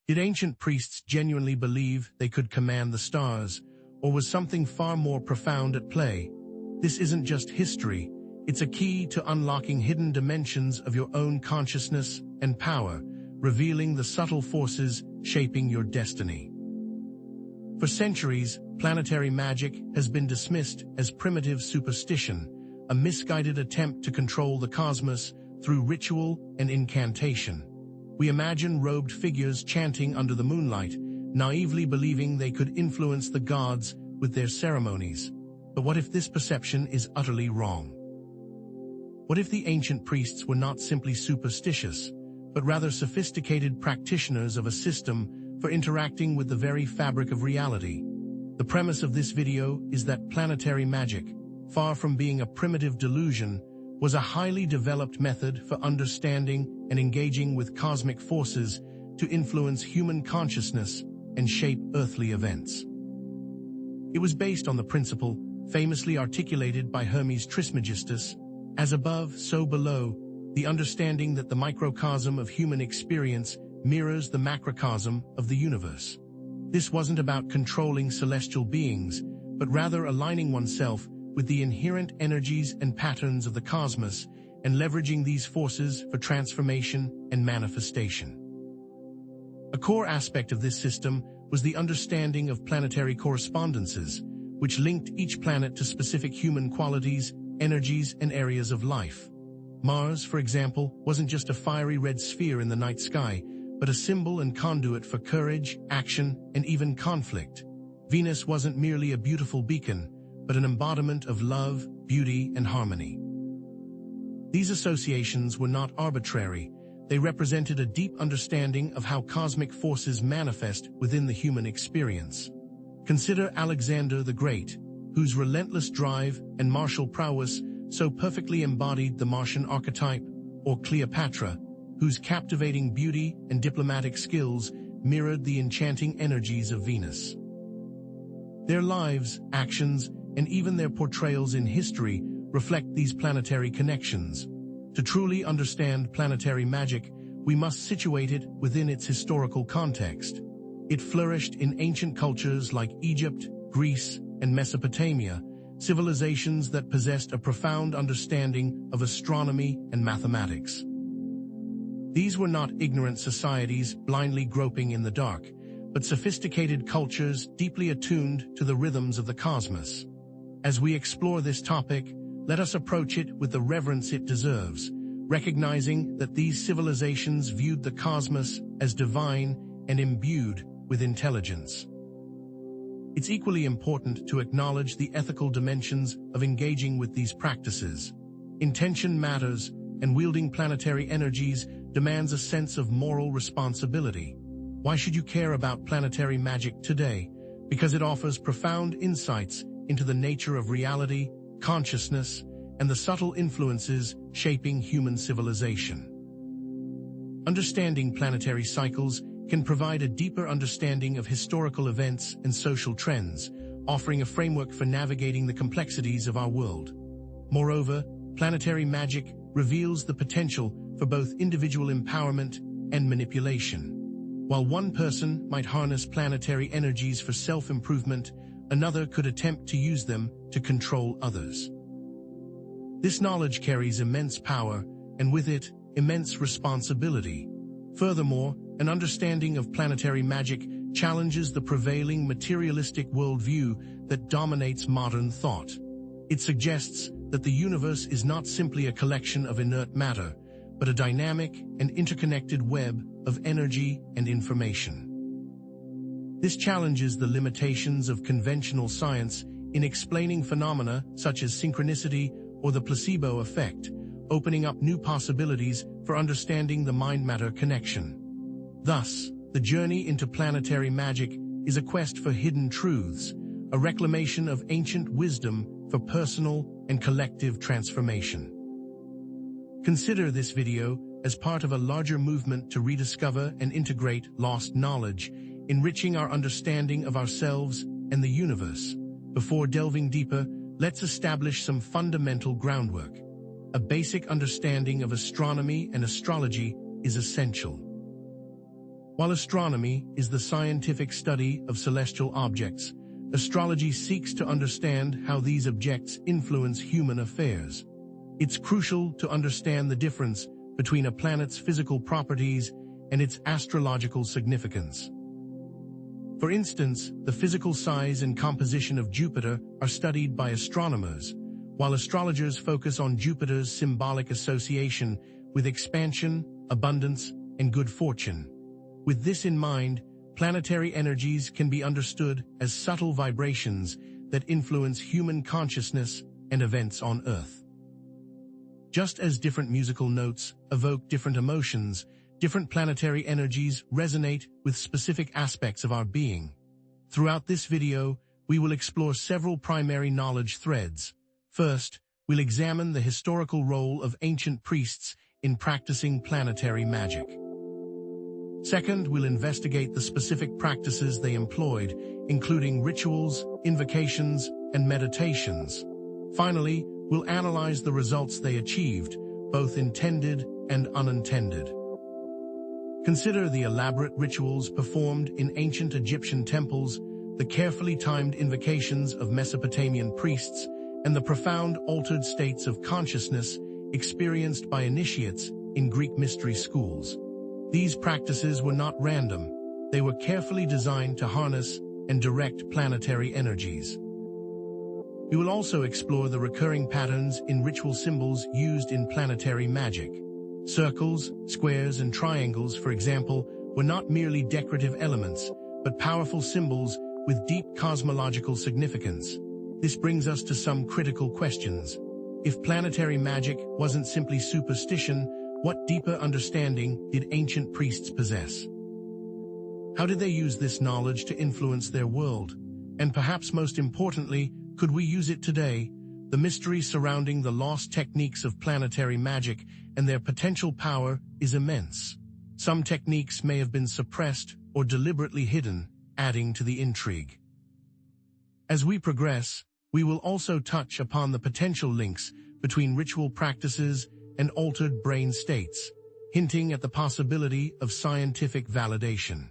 Did ancient priests genuinely believe they could command the stars, or was something far more profound at play? This isn't just history, it's a key to unlocking hidden dimensions of your own consciousness and power, revealing the subtle forces shaping your destiny. For centuries, planetary magic has been dismissed as primitive superstition, a misguided attempt to control the cosmos through ritual and incantation. We imagine robed figures chanting under the moonlight, naively believing they could influence the gods with their ceremonies. But what if this perception is utterly wrong? What if the ancient priests were not simply superstitious, but rather sophisticated practitioners of a system for interacting with the very fabric of reality? The premise of this video is that planetary magic, far from being a primitive delusion, was a highly developed method for understanding and engaging with cosmic forces to influence human consciousness and shape earthly events. It was based on the principle, famously articulated by Hermes Trismegistus, as above, so below, the understanding that the microcosm of human experience mirrors the macrocosm of the universe. This wasn't about controlling celestial beings, but rather aligning oneself with the inherent energies and patterns of the cosmos and leveraging these forces for transformation and manifestation. A core aspect of this system was the understanding of planetary correspondences, which linked each planet to specific human qualities, energies, and areas of life. Mars, for example, wasn't just a fiery red sphere in the night sky, but a symbol and conduit for courage, action, and even conflict. Venus wasn't merely a beautiful beacon, but an embodiment of love, beauty, and harmony. These associations were not arbitrary. They represented a deep understanding of how cosmic forces manifest within the human experience. Consider Alexander the Great, whose relentless drive and martial prowess so perfectly embodied the Martian archetype, or Cleopatra, whose captivating beauty and diplomatic skills mirrored the enchanting energies of Venus. Their lives, actions, and even their portrayals in history reflect these planetary connections. To truly understand planetary magic, we must situate it within its historical context. It flourished in ancient cultures like Egypt, Greece, and Mesopotamia, civilizations that possessed a profound understanding of astronomy and mathematics. These were not ignorant societies blindly groping in the dark, but sophisticated cultures deeply attuned to the rhythms of the cosmos. As we explore this topic, let us approach it with the reverence it deserves, recognizing that these civilizations viewed the cosmos as divine and imbued with intelligence. It's equally important to acknowledge the ethical dimensions of engaging with these practices. Intention matters, and wielding planetary energies demands a sense of moral responsibility. Why should you care about planetary magic today? Because it offers profound insights into the nature of reality, consciousness, and the subtle influences shaping human civilization. Understanding planetary cycles can provide a deeper understanding of historical events and social trends, offering a framework for navigating the complexities of our world. Moreover, planetary magic reveals the potential for both individual empowerment and manipulation. While one person might harness planetary energies for self-improvement, another could attempt to use them to control others. This knowledge carries immense power, and with it, immense responsibility. Furthermore, an understanding of planetary magic challenges the prevailing materialistic worldview that dominates modern thought. It suggests that the universe is not simply a collection of inert matter, but a dynamic and interconnected web of energy and information. This challenges the limitations of conventional science in explaining phenomena such as synchronicity or the placebo effect, opening up new possibilities for understanding the mind-matter connection. Thus, the journey into planetary magic is a quest for hidden truths, a reclamation of ancient wisdom for personal and collective transformation. Consider this video as part of a larger movement to rediscover and integrate lost knowledge, enriching our understanding of ourselves and the universe. Before delving deeper, let's establish some fundamental groundwork. A basic understanding of astronomy and astrology is essential. While astronomy is the scientific study of celestial objects, astrology seeks to understand how these objects influence human affairs. It's crucial to understand the difference between a planet's physical properties and its astrological significance. For instance, the physical size and composition of Jupiter are studied by astronomers, while astrologers focus on Jupiter's symbolic association with expansion, abundance, and good fortune. With this in mind, planetary energies can be understood as subtle vibrations that influence human consciousness and events on Earth. Just as different musical notes evoke different emotions, different planetary energies resonate with specific aspects of our being. Throughout this video, we will explore several primary knowledge threads. First, we'll examine the historical role of ancient priests in practicing planetary magic. Second, we'll investigate the specific practices they employed, including rituals, invocations, and meditations. Finally, we'll analyze the results they achieved, both intended and unintended. Consider the elaborate rituals performed in ancient Egyptian temples, the carefully timed invocations of Mesopotamian priests, and the profound altered states of consciousness experienced by initiates in Greek mystery schools. These practices were not random. They were carefully designed to harness and direct planetary energies. We will also explore the recurring patterns in ritual symbols used in planetary magic. Circles, squares, and triangles, for example, were not merely decorative elements, but powerful symbols with deep cosmological significance. This brings us to some critical questions. If planetary magic wasn't simply superstition, what deeper understanding did ancient priests possess? How did they use this knowledge to influence their world? And perhaps most importantly, could we use it today? The mystery surrounding the lost techniques of planetary magic and their potential power is immense. Some techniques may have been suppressed or deliberately hidden, adding to the intrigue. As we progress, we will also touch upon the potential links between ritual practices and altered brain states, hinting at the possibility of scientific validation.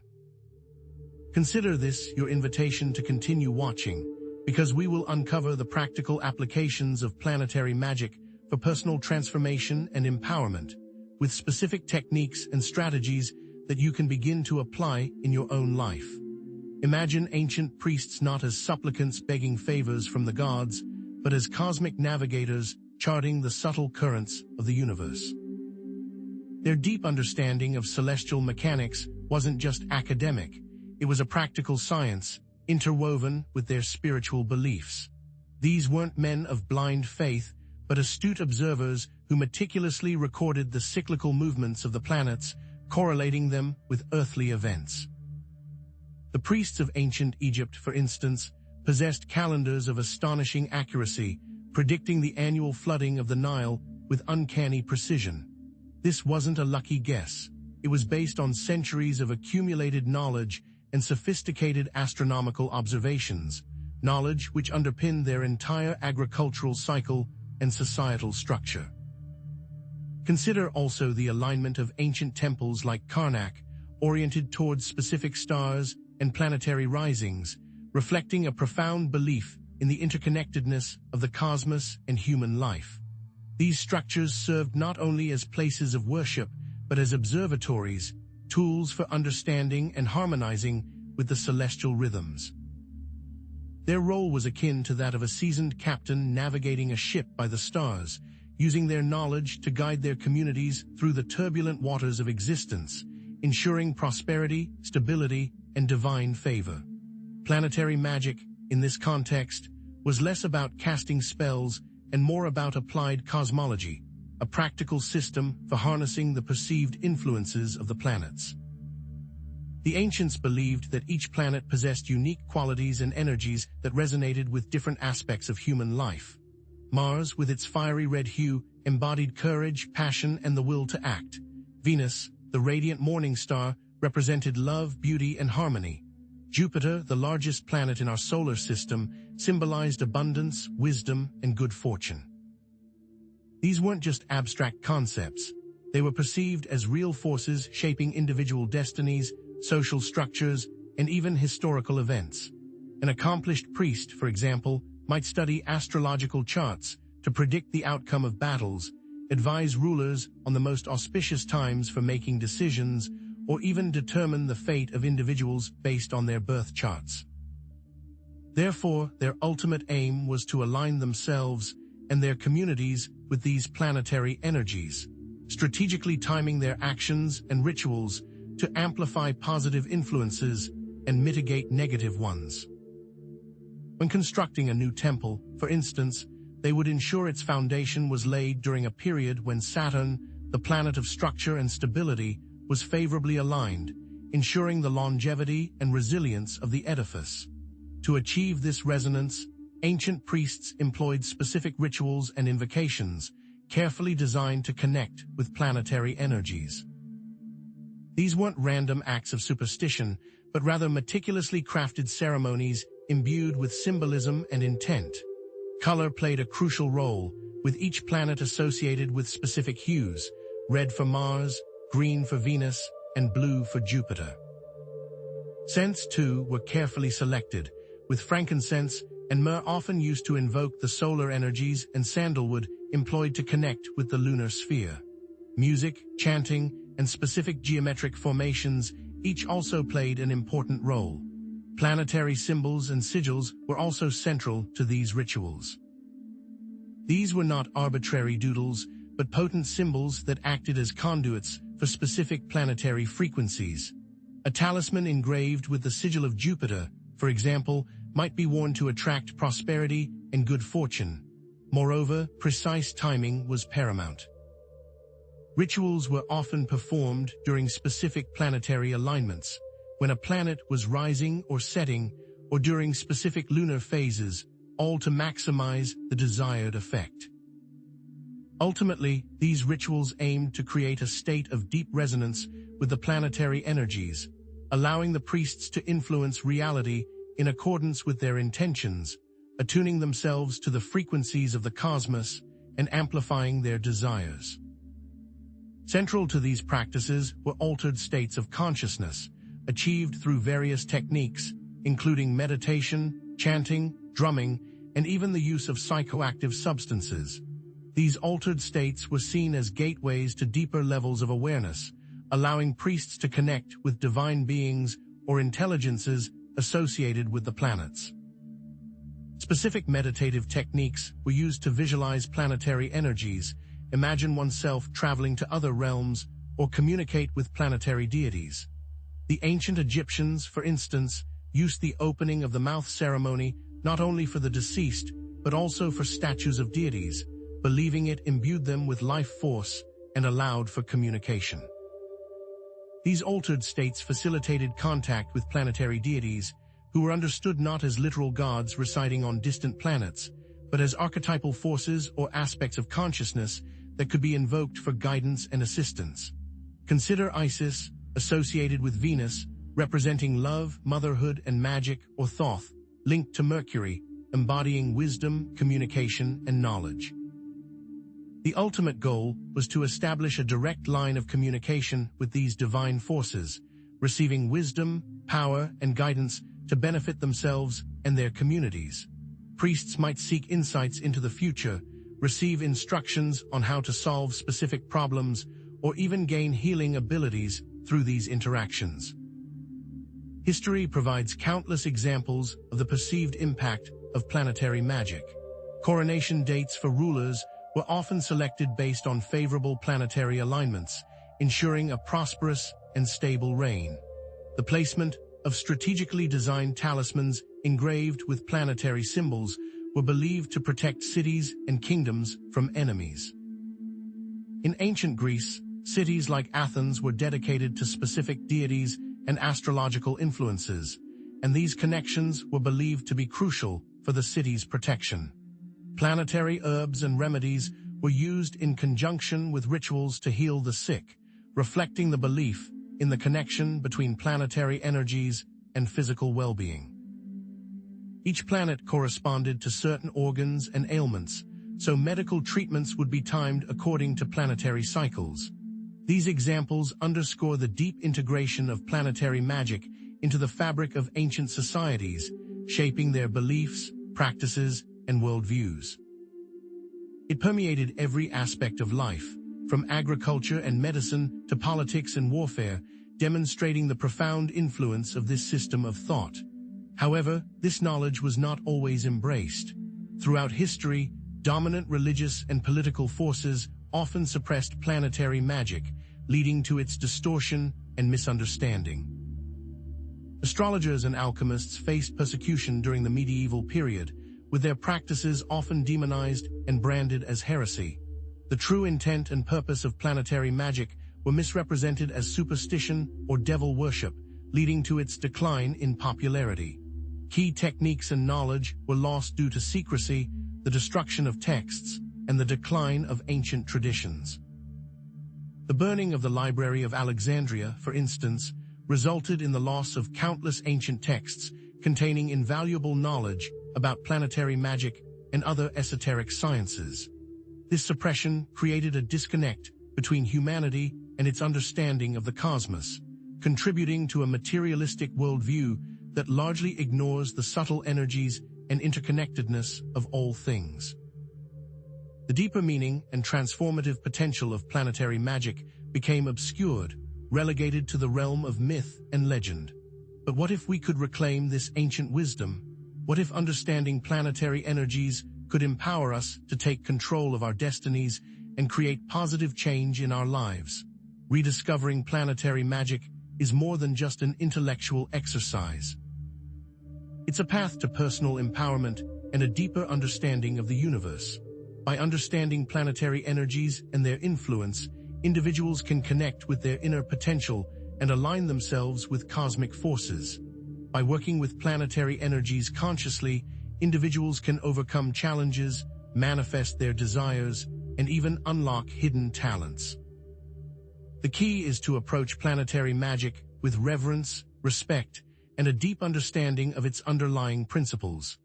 Consider this your invitation to continue watching, because we will uncover the practical applications of planetary magic for personal transformation and empowerment, with specific techniques and strategies that you can begin to apply in your own life. Imagine ancient priests not as supplicants begging favors from the gods, but as cosmic navigators charting the subtle currents of the universe. Their deep understanding of celestial mechanics wasn't just academic, it was a practical science, interwoven with their spiritual beliefs. These weren't men of blind faith, but astute observers who meticulously recorded the cyclical movements of the planets, correlating them with earthly events. The priests of ancient Egypt, for instance, possessed calendars of astonishing accuracy, predicting the annual flooding of the Nile with uncanny precision. This wasn't a lucky guess. It was based on centuries of accumulated knowledge and sophisticated astronomical observations, knowledge which underpinned their entire agricultural cycle and societal structure. Consider also the alignment of ancient temples like Karnak, oriented towards specific stars and planetary risings, reflecting a profound belief in the interconnectedness of the cosmos and human life. These structures served not only as places of worship, but as observatories, tools for understanding and harmonizing with the celestial rhythms. Their role was akin to that of a seasoned captain navigating a ship by the stars, using their knowledge to guide their communities through the turbulent waters of existence, ensuring prosperity, stability, and divine favor. Planetary magic, in this context, was less about casting spells and more about applied cosmology, a practical system for harnessing the perceived influences of the planets. The ancients believed that each planet possessed unique qualities and energies that resonated with different aspects of human life. Mars, with its fiery red hue, embodied courage, passion, and the will to act. Venus, the radiant morning star, represented love, beauty, and harmony. Jupiter, the largest planet in our solar system, symbolized abundance, wisdom, and good fortune. These weren't just abstract concepts. They were perceived as real forces shaping individual destinies, social structures, and even historical events. An accomplished priest, for example, might study astrological charts to predict the outcome of battles, advise rulers on the most auspicious times for making decisions, or even determine the fate of individuals based on their birth charts. Therefore, their ultimate aim was to align themselves and their communities with these planetary energies, strategically timing their actions and rituals to amplify positive influences and mitigate negative ones. When constructing a new temple, for instance, they would ensure its foundation was laid during a period when Saturn, the planet of structure and stability, was favorably aligned, ensuring the longevity and resilience of the edifice. To achieve this resonance, ancient priests employed specific rituals and invocations, carefully designed to connect with planetary energies. These weren't random acts of superstition, but rather meticulously crafted ceremonies imbued with symbolism and intent. Color played a crucial role, with each planet associated with specific hues: red for Mars, green for Venus, and blue for Jupiter. Scents, too, were carefully selected, with frankincense and myrrh often used to invoke the solar energies and sandalwood employed to connect with the lunar sphere. Music, chanting, and specific geometric formations each also played an important role. Planetary symbols and sigils were also central to these rituals. These were not arbitrary doodles, but potent symbols that acted as conduits for specific planetary frequencies. A talisman engraved with the sigil of Jupiter, for example, might be worn to attract prosperity and good fortune. Moreover, precise timing was paramount. Rituals were often performed during specific planetary alignments, when a planet was rising or setting, or during specific lunar phases, all to maximize the desired effect. Ultimately, these rituals aimed to create a state of deep resonance with the planetary energies, allowing the priests to influence reality in accordance with their intentions, attuning themselves to the frequencies of the cosmos and amplifying their desires. Central to these practices were altered states of consciousness, achieved through various techniques, including meditation, chanting, drumming, and even the use of psychoactive substances. These altered states were seen as gateways to deeper levels of awareness, allowing priests to connect with divine beings or intelligences associated with the planets. Specific meditative techniques were used to visualize planetary energies, imagine oneself traveling to other realms, or communicate with planetary deities. The ancient Egyptians, for instance, used the opening of the mouth ceremony not only for the deceased, but also for statues of deities, believing it imbued them with life force and allowed for communication. These altered states facilitated contact with planetary deities, who were understood not as literal gods residing on distant planets, but as archetypal forces or aspects of consciousness that could be invoked for guidance and assistance. Consider Isis, associated with Venus, representing love, motherhood, and magic, or Thoth, linked to Mercury, embodying wisdom, communication, and knowledge. The ultimate goal was to establish a direct line of communication with these divine forces, receiving wisdom, power, and guidance to benefit themselves and their communities. Priests might seek insights into the future, receive instructions on how to solve specific problems, or even gain healing abilities through these interactions. History provides countless examples of the perceived impact of planetary magic. Coronation dates for rulers were often selected based on favorable planetary alignments, ensuring a prosperous and stable reign. The placement of strategically designed talismans engraved with planetary symbols were believed to protect cities and kingdoms from enemies. In ancient Greece, cities like Athens were dedicated to specific deities and astrological influences, and these connections were believed to be crucial for the city's protection. Planetary herbs and remedies were used in conjunction with rituals to heal the sick, reflecting the belief in the connection between planetary energies and physical well-being. Each planet corresponded to certain organs and ailments, so medical treatments would be timed according to planetary cycles. These examples underscore the deep integration of planetary magic into the fabric of ancient societies, shaping their beliefs, practices, and worldviews. It permeated every aspect of life, from agriculture and medicine to politics and warfare, demonstrating the profound influence of this system of thought. However, this knowledge was not always embraced. Throughout history, dominant religious and political forces often suppressed planetary magic, leading to its distortion and misunderstanding. Astrologers and alchemists faced persecution during the medieval period, with their practices often demonized and branded as heresy. The true intent and purpose of planetary magic were misrepresented as superstition or devil worship, leading to its decline in popularity. Key techniques and knowledge were lost due to secrecy, the destruction of texts, and the decline of ancient traditions. The burning of the Library of Alexandria, for instance, resulted in the loss of countless ancient texts containing invaluable knowledge about planetary magic and other esoteric sciences. This suppression created a disconnect between humanity and its understanding of the cosmos, contributing to a materialistic worldview that largely ignores the subtle energies and interconnectedness of all things. The deeper meaning and transformative potential of planetary magic became obscured, relegated to the realm of myth and legend. But what if we could reclaim this ancient wisdom? What if understanding planetary energies could empower us to take control of our destinies and create positive change in our lives? Rediscovering planetary magic is more than just an intellectual exercise. It's a path to personal empowerment and a deeper understanding of the universe. By understanding planetary energies and their influence, individuals can connect with their inner potential and align themselves with cosmic forces. By working with planetary energies consciously, individuals can overcome challenges, manifest their desires, and even unlock hidden talents. The key is to approach planetary magic with reverence, respect, and a deep understanding of its underlying principles.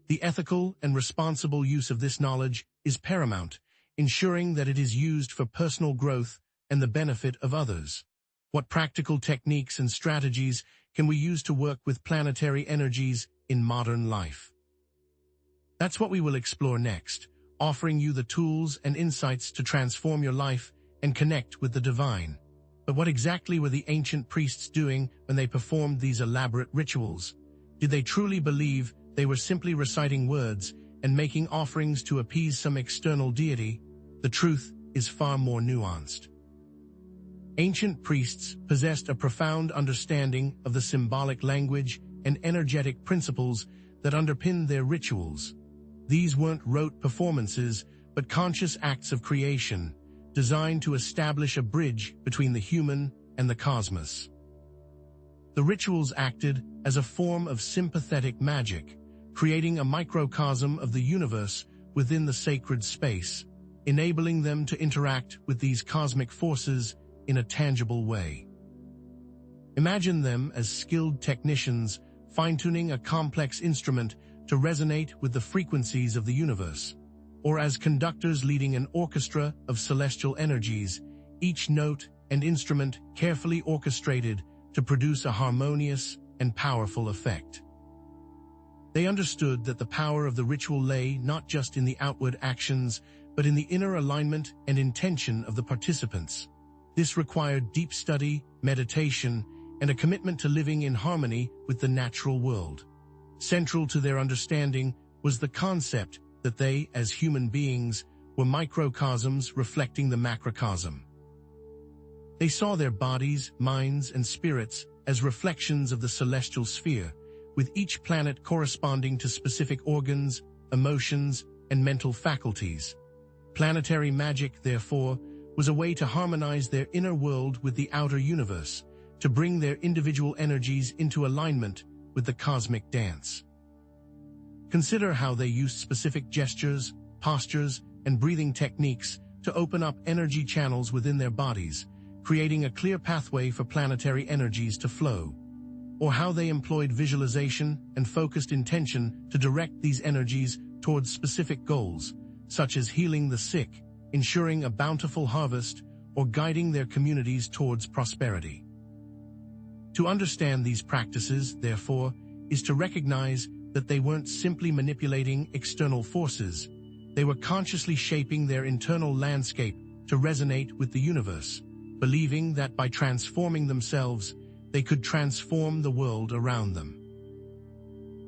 The ethical and responsible use of this knowledge is paramount, ensuring that it is used for personal growth and the benefit of others. What practical techniques and strategies can we use to work with planetary energies in modern life? That's what we will explore next, offering you the tools and insights to transform your life and connect with the divine. But what exactly were the ancient priests doing when they performed these elaborate rituals? Did they truly believe they were simply reciting words and making offerings to appease some external deity? The truth is far more nuanced. Ancient priests possessed a profound understanding of the symbolic language and energetic principles that underpinned their rituals. These weren't rote performances, but conscious acts of creation, designed to establish a bridge between the human and the cosmos. The rituals acted as a form of sympathetic magic, creating a microcosm of the universe within the sacred space, enabling them to interact with these cosmic forces in a tangible way. Imagine them as skilled technicians fine-tuning a complex instrument to resonate with the frequencies of the universe, or as conductors leading an orchestra of celestial energies, each note and instrument carefully orchestrated to produce a harmonious and powerful effect. They understood that the power of the ritual lay not just in the outward actions, but in the inner alignment and intention of the participants. This required deep study, meditation, and a commitment to living in harmony with the natural world. Central to their understanding was the concept that they, as human beings, were microcosms reflecting the macrocosm. They saw their bodies, minds, and spirits as reflections of the celestial sphere, with each planet corresponding to specific organs, emotions, and mental faculties. Planetary magic, therefore, was a way to harmonize their inner world with the outer universe, to bring their individual energies into alignment with the cosmic dance. Consider how they used specific gestures, postures, and breathing techniques to open up energy channels within their bodies, creating a clear pathway for planetary energies to flow. Or how they employed visualization and focused intention to direct these energies towards specific goals, such as healing the sick, ensuring a bountiful harvest, or guiding their communities towards prosperity. To understand these practices, therefore, is to recognize that they weren't simply manipulating external forces, they were consciously shaping their internal landscape to resonate with the universe, believing that by transforming themselves, they could transform the world around them.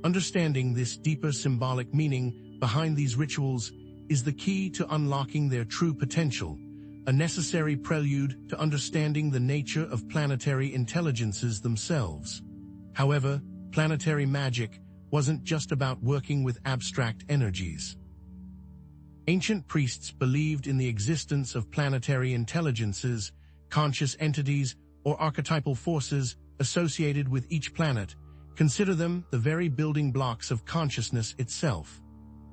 Understanding this deeper symbolic meaning behind these rituals is the key to unlocking their true potential, a necessary prelude to understanding the nature of planetary intelligences themselves. However, planetary magic wasn't just about working with abstract energies. Ancient priests believed in the existence of planetary intelligences, conscious entities, or archetypal forces associated with each planet. Consider them the very building blocks of consciousness itself.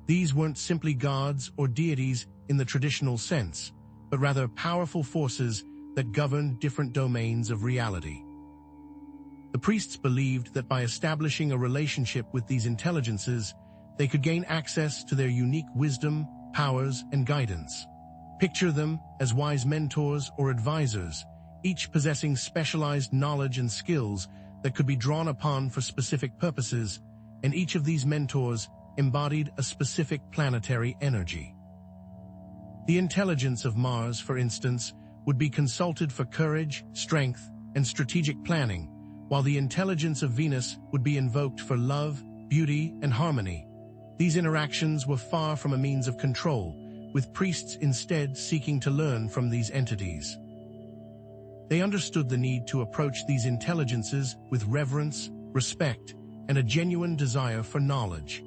These weren't simply gods or deities in the traditional sense, but rather powerful forces that governed different domains of reality. The priests believed that by establishing a relationship with these intelligences, they could gain access to their unique wisdom, powers, and guidance. Picture them as wise mentors or advisors, each possessing specialized knowledge and skills that could be drawn upon for specific purposes, and each of these mentors embodied a specific planetary energy. The intelligence of Mars, for instance, would be consulted for courage, strength, and strategic planning, while the intelligence of Venus would be invoked for love, beauty, and harmony. These interactions were far from a means of control, with priests instead seeking to learn from these entities. They understood the need to approach these intelligences with reverence, respect, and a genuine desire for knowledge.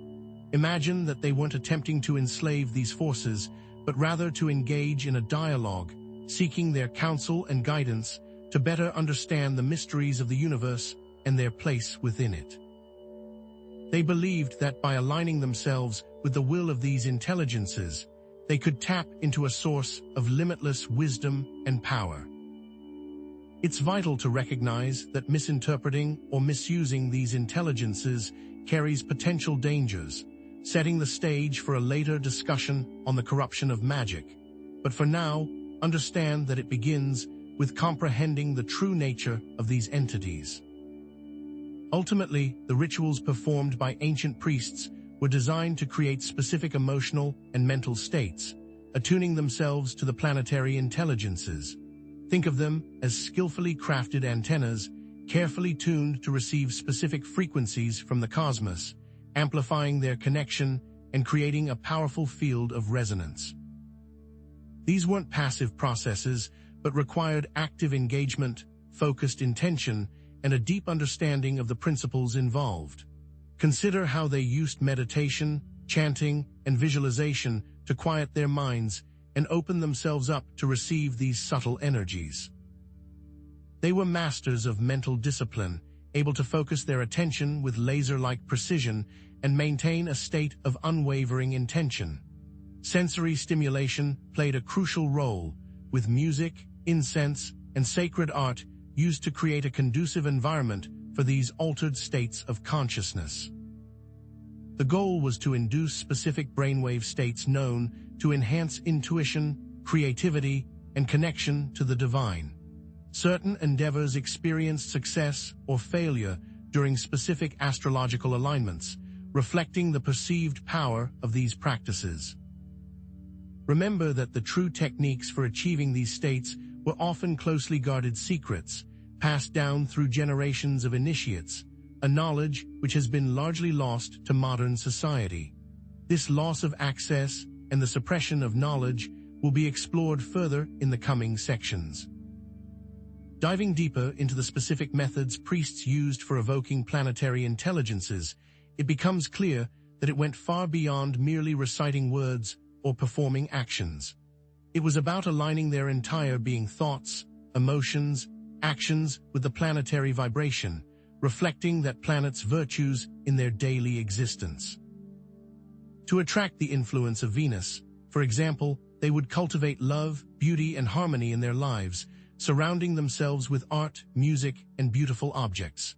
Imagine that they weren't attempting to enslave these forces, but rather to engage in a dialogue, seeking their counsel and guidance to better understand the mysteries of the universe and their place within it. They believed that by aligning themselves with the will of these intelligences, they could tap into a source of limitless wisdom and power. It's vital to recognize that misinterpreting or misusing these intelligences carries potential dangers, setting the stage for a later discussion on the corruption of magic. But for now, understand that it begins with comprehending the true nature of these entities. Ultimately, the rituals performed by ancient priests were designed to create specific emotional and mental states, attuning themselves to the planetary intelligences. Think of them as skillfully crafted antennas, carefully tuned to receive specific frequencies from the cosmos, amplifying their connection and creating a powerful field of resonance. These weren't passive processes, but required active engagement, focused intention, and a deep understanding of the principles involved. Consider how they used meditation, chanting, and visualization to quiet their minds and open themselves up to receive these subtle energies. They were masters of mental discipline, able to focus their attention with laser-like precision and maintain a state of unwavering intention. Sensory stimulation played a crucial role, with music, incense, and sacred art used to create a conducive environment for these altered states of consciousness. The goal was to induce specific brainwave states known to enhance intuition, creativity, and connection to the divine. Certain endeavors experienced success or failure during specific astrological alignments, reflecting the perceived power of these practices. Remember that the true techniques for achieving these states were often closely guarded secrets, passed down through generations of initiates, a knowledge which has been largely lost to modern society. This loss of access and the suppression of knowledge will be explored further in the coming sections. Diving deeper into the specific methods priests used for evoking planetary intelligences, it becomes clear that it went far beyond merely reciting words or performing actions. It was about aligning their entire being, thoughts, emotions, actions with the planetary vibration, reflecting that planet's virtues in their daily existence. To attract the influence of Venus, for example, they would cultivate love, beauty, and harmony in their lives, surrounding themselves with art, music, and beautiful objects.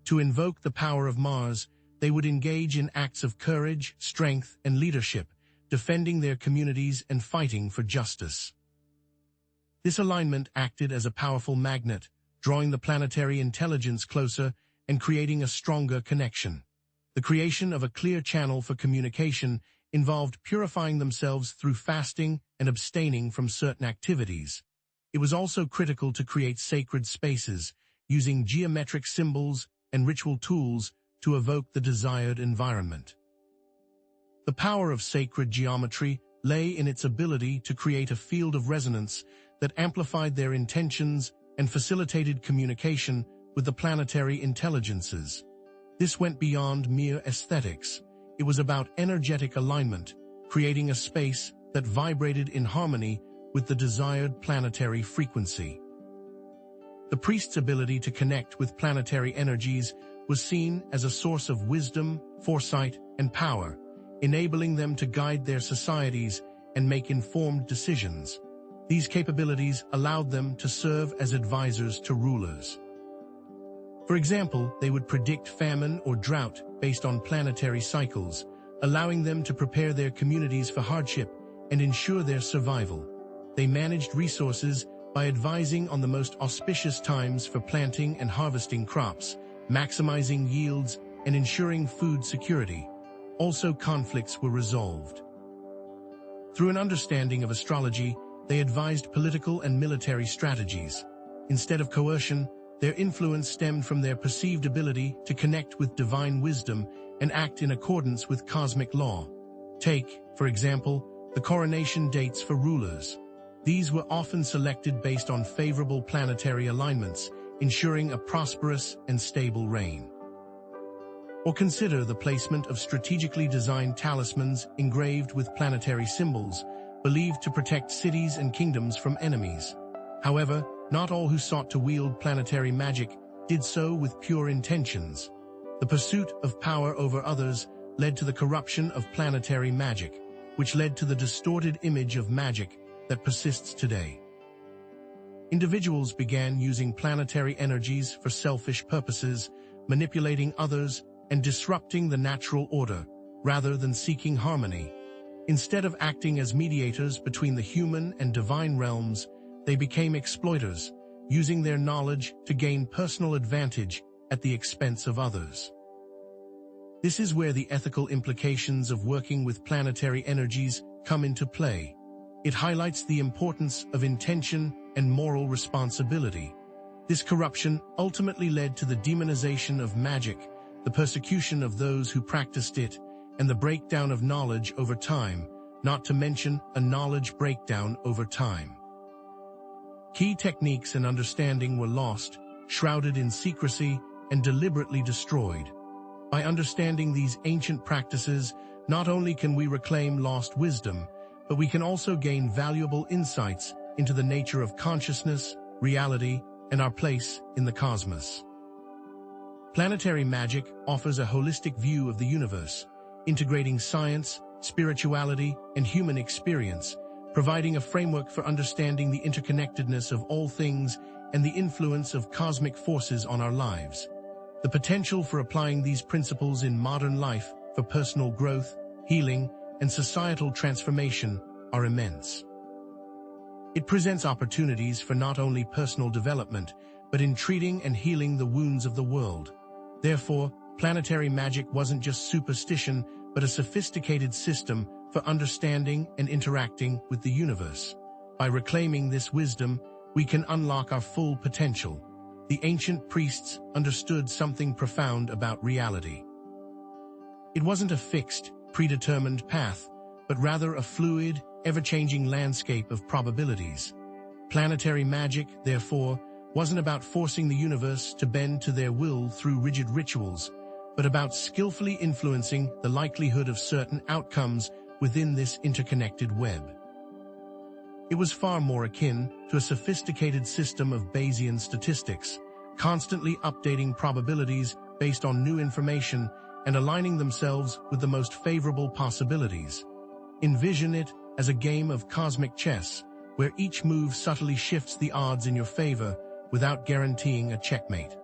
To invoke the power of Mars, they would engage in acts of courage, strength, and leadership, defending their communities and fighting for justice. This alignment acted as a powerful magnet, drawing the planetary intelligence closer and creating a stronger connection. The creation of a clear channel for communication involved purifying themselves through fasting and abstaining from certain activities. It was also critical to create sacred spaces, using geometric symbols and ritual tools to evoke the desired environment. The power of sacred geometry lay in its ability to create a field of resonance that amplified their intentions and facilitated communication with the planetary intelligences. This went beyond mere aesthetics. It was about energetic alignment, creating a space that vibrated in harmony with the desired planetary frequency. The priest's ability to connect with planetary energies was seen as a source of wisdom, foresight, and power, enabling them to guide their societies and make informed decisions. These capabilities allowed them to serve as advisors to rulers. For example, they would predict famine or drought based on planetary cycles, allowing them to prepare their communities for hardship and ensure their survival. They managed resources by advising on the most auspicious times for planting and harvesting crops, maximizing yields, and ensuring food security. Also, conflicts were resolved. Through an understanding of astrology, they advised political and military strategies. Instead of coercion, their influence stemmed from their perceived ability to connect with divine wisdom and act in accordance with cosmic law. Take, for example, the coronation dates for rulers. These were often selected based on favorable planetary alignments, ensuring a prosperous and stable reign. Or consider the placement of strategically designed talismans engraved with planetary symbols, believed to protect cities and kingdoms from enemies. However, not all who sought to wield planetary magic did so with pure intentions. The pursuit of power over others led to the corruption of planetary magic, which led to the distorted image of magic that persists today. Individuals began using planetary energies for selfish purposes, manipulating others and disrupting the natural order, rather than seeking harmony. Instead of acting as mediators between the human and divine realms, they became exploiters, using their knowledge to gain personal advantage at the expense of others. This is where the ethical implications of working with planetary energies come into play. It highlights the importance of intention and moral responsibility. This corruption ultimately led to the demonization of magic, the persecution of those who practiced it, and the breakdown of knowledge over time, not to mention a knowledge breakdown over time. Key techniques and understanding were lost, shrouded in secrecy, and deliberately destroyed. By understanding these ancient practices, not only can we reclaim lost wisdom, but we can also gain valuable insights into the nature of consciousness, reality, and our place in the cosmos. Planetary magic offers a holistic view of the universe, integrating science, spirituality, and human experience, providing a framework for understanding the interconnectedness of all things and the influence of cosmic forces on our lives. The potential for applying these principles in modern life for personal growth, healing, and societal transformation are immense. It presents opportunities for not only personal development, but in treating and healing the wounds of the world. Therefore, planetary magic wasn't just superstition, but a sophisticated system for understanding and interacting with the universe. By reclaiming this wisdom, we can unlock our full potential. The ancient priests understood something profound about reality. It wasn't a fixed, predetermined path, but rather a fluid, ever-changing landscape of probabilities. Planetary magic, therefore, wasn't about forcing the universe to bend to their will through rigid rituals, but about skillfully influencing the likelihood of certain outcomes within this interconnected web. It was far more akin to a sophisticated system of Bayesian statistics, constantly updating probabilities based on new information and aligning themselves with the most favorable possibilities. Envision it as a game of cosmic chess, where each move subtly shifts the odds in your favor without guaranteeing a checkmate.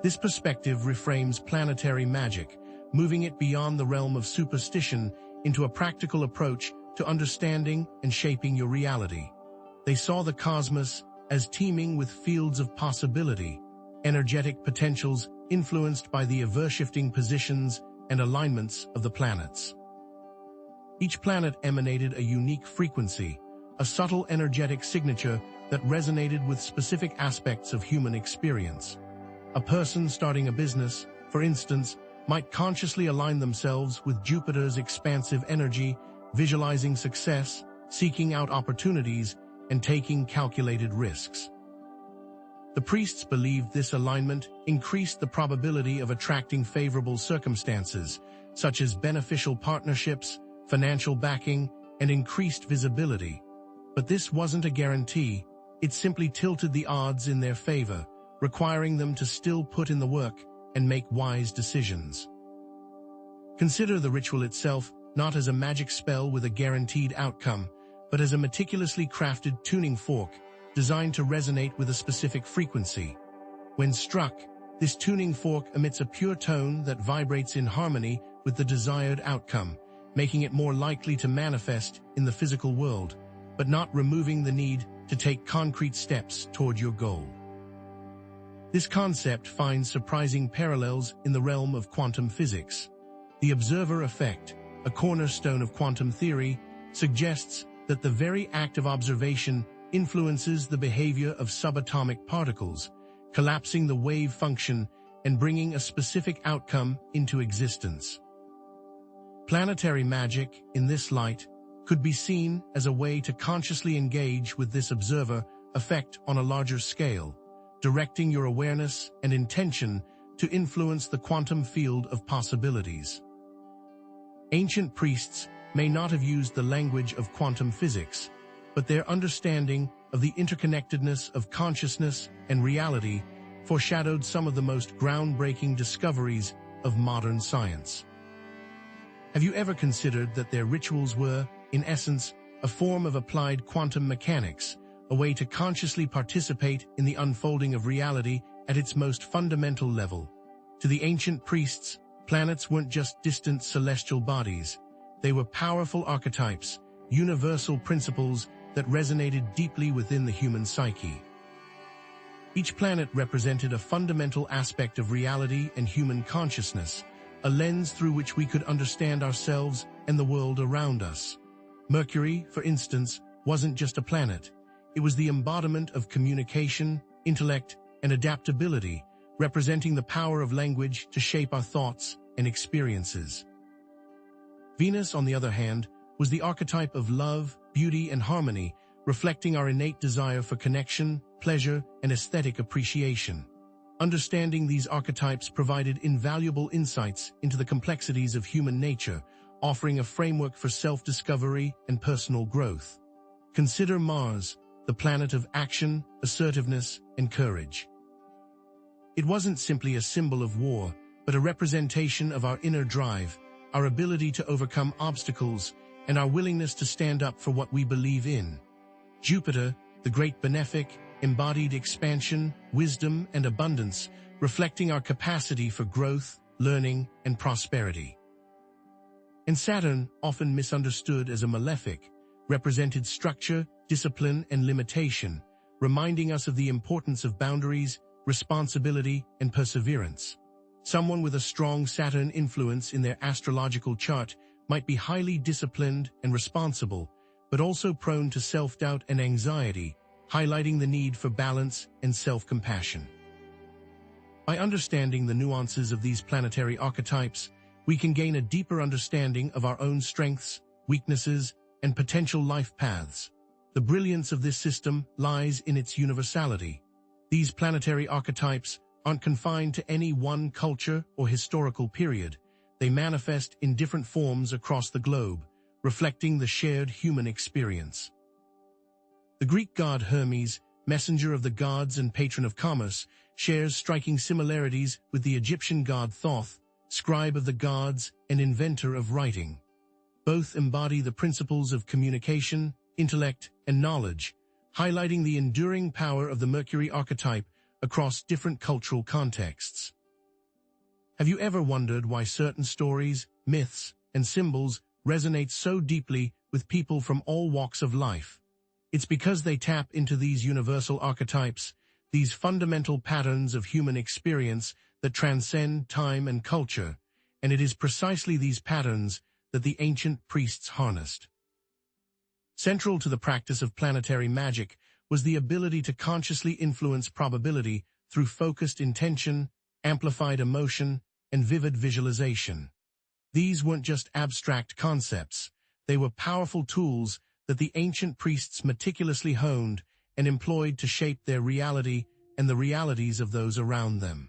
This perspective reframes planetary magic, moving it beyond the realm of superstition into a practical approach to understanding and shaping your reality. They saw the cosmos as teeming with fields of possibility, energetic potentials influenced by the ever-shifting positions and alignments of the planets. Each planet emanated a unique frequency, a subtle energetic signature that resonated with specific aspects of human experience. A person starting a business, for instance, might consciously align themselves with Jupiter's expansive energy, visualizing success, seeking out opportunities, and taking calculated risks. The priests believed this alignment increased the probability of attracting favorable circumstances, such as beneficial partnerships, financial backing, and increased visibility. But this wasn't a guarantee. It simply tilted the odds in their favor, requiring them to still put in the work and make wise decisions. Consider the ritual itself not as a magic spell with a guaranteed outcome, but as a meticulously crafted tuning fork designed to resonate with a specific frequency. When struck, this tuning fork emits a pure tone that vibrates in harmony with the desired outcome, making it more likely to manifest in the physical world, but not removing the need to take concrete steps toward your goal. This concept finds surprising parallels in the realm of quantum physics. The observer effect, a cornerstone of quantum theory, suggests that the very act of observation influences the behavior of subatomic particles, collapsing the wave function and bringing a specific outcome into existence. Planetary magic, in this light, could be seen as a way to consciously engage with this observer effect on a larger scale, directing your awareness and intention to influence the quantum field of possibilities. Ancient priests may not have used the language of quantum physics, but their understanding of the interconnectedness of consciousness and reality foreshadowed some of the most groundbreaking discoveries of modern science. Have you ever considered that their rituals were, in essence, a form of applied quantum mechanics, a way to consciously participate in the unfolding of reality at its most fundamental level? To the ancient priests, planets weren't just distant celestial bodies. They were powerful archetypes, universal principles that resonated deeply within the human psyche. Each planet represented a fundamental aspect of reality and human consciousness, a lens through which we could understand ourselves and the world around us. Mercury, for instance, wasn't just a planet. It was the embodiment of communication, intellect, and adaptability, representing the power of language to shape our thoughts and experiences. Venus, on the other hand, was the archetype of love, beauty, and harmony, reflecting our innate desire for connection, pleasure, and aesthetic appreciation. Understanding these archetypes provided invaluable insights into the complexities of human nature, offering a framework for self-discovery and personal growth. Consider Mars, the planet of action, assertiveness, and courage. It wasn't simply a symbol of war, but a representation of our inner drive, our ability to overcome obstacles, and our willingness to stand up for what we believe in. Jupiter, the great benefic, embodied expansion, wisdom, and abundance, reflecting our capacity for growth, learning, and prosperity. And Saturn, often misunderstood as a malefic, represented structure, discipline, and limitation, reminding us of the importance of boundaries, responsibility, and perseverance. Someone with a strong Saturn influence in their astrological chart might be highly disciplined and responsible, but also prone to self-doubt and anxiety, highlighting the need for balance and self-compassion. By understanding the nuances of these planetary archetypes, we can gain a deeper understanding of our own strengths, weaknesses, and potential life paths. The brilliance of this system lies in its universality. These planetary archetypes aren't confined to any one culture or historical period. They manifest in different forms across the globe, reflecting the shared human experience. The Greek god Hermes, messenger of the gods and patron of commerce, shares striking similarities with the Egyptian god Thoth, scribe of the gods and inventor of writing. Both embody the principles of communication, intellect, and knowledge, highlighting the enduring power of the Mercury archetype across different cultural contexts. Have you ever wondered why certain stories, myths, and symbols resonate so deeply with people from all walks of life? It's because they tap into these universal archetypes, these fundamental patterns of human experience that transcend time and culture, and it is precisely these patterns that the ancient priests harnessed. Central to the practice of planetary magic was the ability to consciously influence probability through focused intention, amplified emotion, and vivid visualization. These weren't just abstract concepts, they were powerful tools that the ancient priests meticulously honed and employed to shape their reality and the realities of those around them.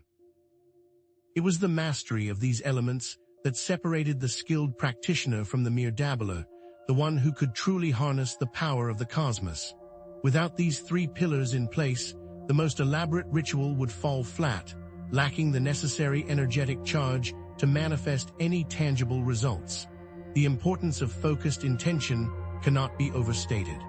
It was the mastery of these elements that separated the skilled practitioner from the mere dabbler, the one who could truly harness the power of the cosmos. Without these three pillars in place, the most elaborate ritual would fall flat, lacking the necessary energetic charge to manifest any tangible results. The importance of focused intention cannot be overstated.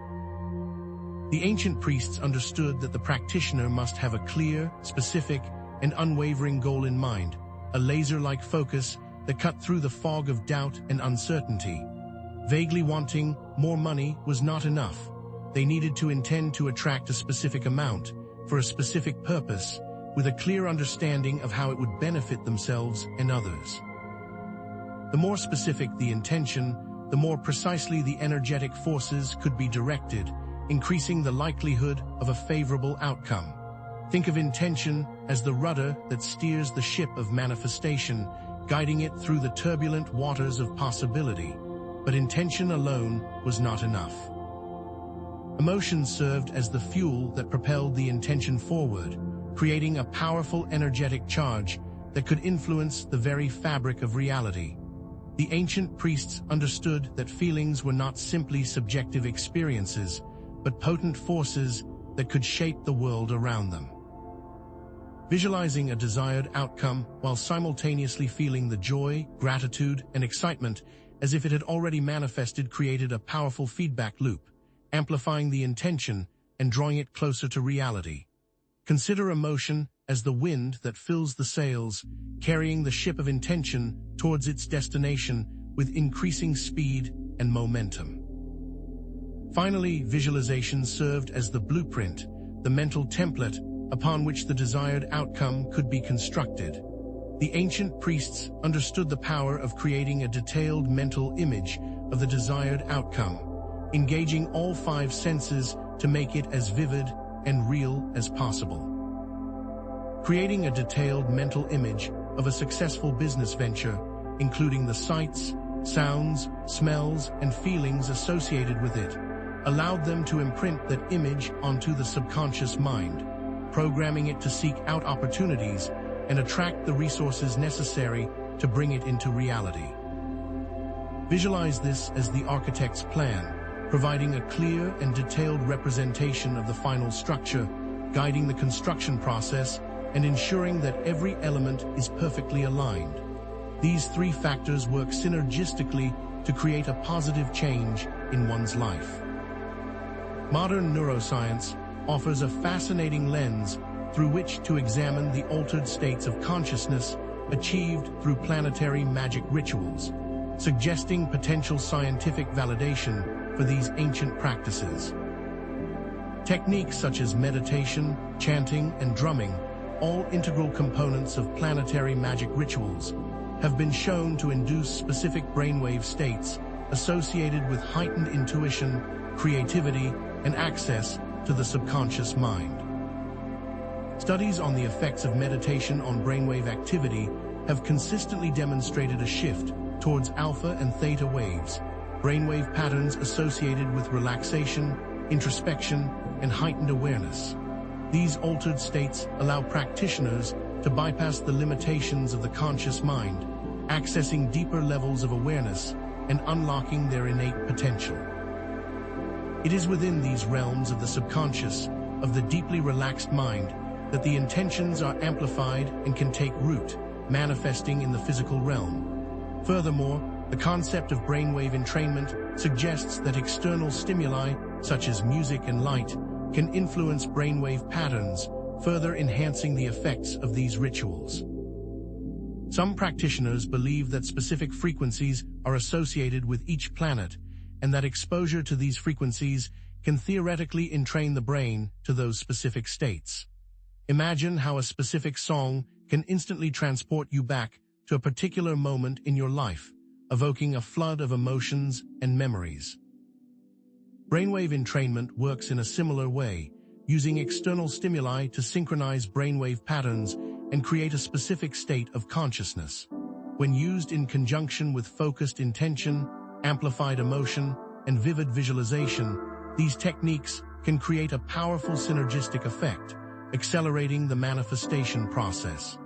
The ancient priests understood that the practitioner must have a clear, specific, and unwavering goal in mind, a laser-like focus that cut through the fog of doubt and uncertainty. Vaguely wanting more money was not enough. They needed to intend to attract a specific amount, for a specific purpose, with a clear understanding of how it would benefit themselves and others. The more specific the intention, the more precisely the energetic forces could be directed, increasing the likelihood of a favorable outcome. Think of intention as the rudder that steers the ship of manifestation, guiding it through the turbulent waters of possibility. But intention alone was not enough. Emotions served as the fuel that propelled the intention forward, creating a powerful energetic charge that could influence the very fabric of reality. The ancient priests understood that feelings were not simply subjective experiences, but potent forces that could shape the world around them. Visualizing a desired outcome while simultaneously feeling the joy, gratitude, and excitement as if it had already manifested created a powerful feedback loop, amplifying the intention and drawing it closer to reality. Consider emotion as the wind that fills the sails, carrying the ship of intention towards its destination with increasing speed and momentum. Finally, visualization served as the blueprint, the mental template upon which the desired outcome could be constructed. The ancient priests understood the power of creating a detailed mental image of the desired outcome, engaging all five senses to make it as vivid and real as possible. Creating a detailed mental image of a successful business venture, including the sights, sounds, smells, and feelings associated with it, allowed them to imprint that image onto the subconscious mind, programming it to seek out opportunities and attract the resources necessary to bring it into reality. Visualize this as the architect's plan, providing a clear and detailed representation of the final structure, guiding the construction process, and ensuring that every element is perfectly aligned. These three factors work synergistically to create a positive change in one's life. Modern neuroscience offers a fascinating lens through which to examine the altered states of consciousness achieved through planetary magic rituals, suggesting potential scientific validation for these ancient practices. Techniques such as meditation, chanting, and drumming, all integral components of planetary magic rituals, have been shown to induce specific brainwave states associated with heightened intuition, creativity, and access to the subconscious mind. Studies on the effects of meditation on brainwave activity have consistently demonstrated a shift towards alpha and theta waves, brainwave patterns associated with relaxation, introspection, and heightened awareness. These altered states allow practitioners to bypass the limitations of the conscious mind, accessing deeper levels of awareness and unlocking their innate potential. It is within these realms of the subconscious, of the deeply relaxed mind, that the intentions are amplified and can take root, manifesting in the physical realm. Furthermore, the concept of brainwave entrainment suggests that external stimuli, such as music and light, can influence brainwave patterns, further enhancing the effects of these rituals. Some practitioners believe that specific frequencies are associated with each planet, and that exposure to these frequencies can theoretically entrain the brain to those specific states. Imagine how a specific song can instantly transport you back to a particular moment in your life, evoking a flood of emotions and memories. Brainwave entrainment works in a similar way, using external stimuli to synchronize brainwave patterns and create a specific state of consciousness. When used in conjunction with focused intention, amplified emotion, and vivid visualization, these techniques can create a powerful synergistic effect, accelerating the manifestation process.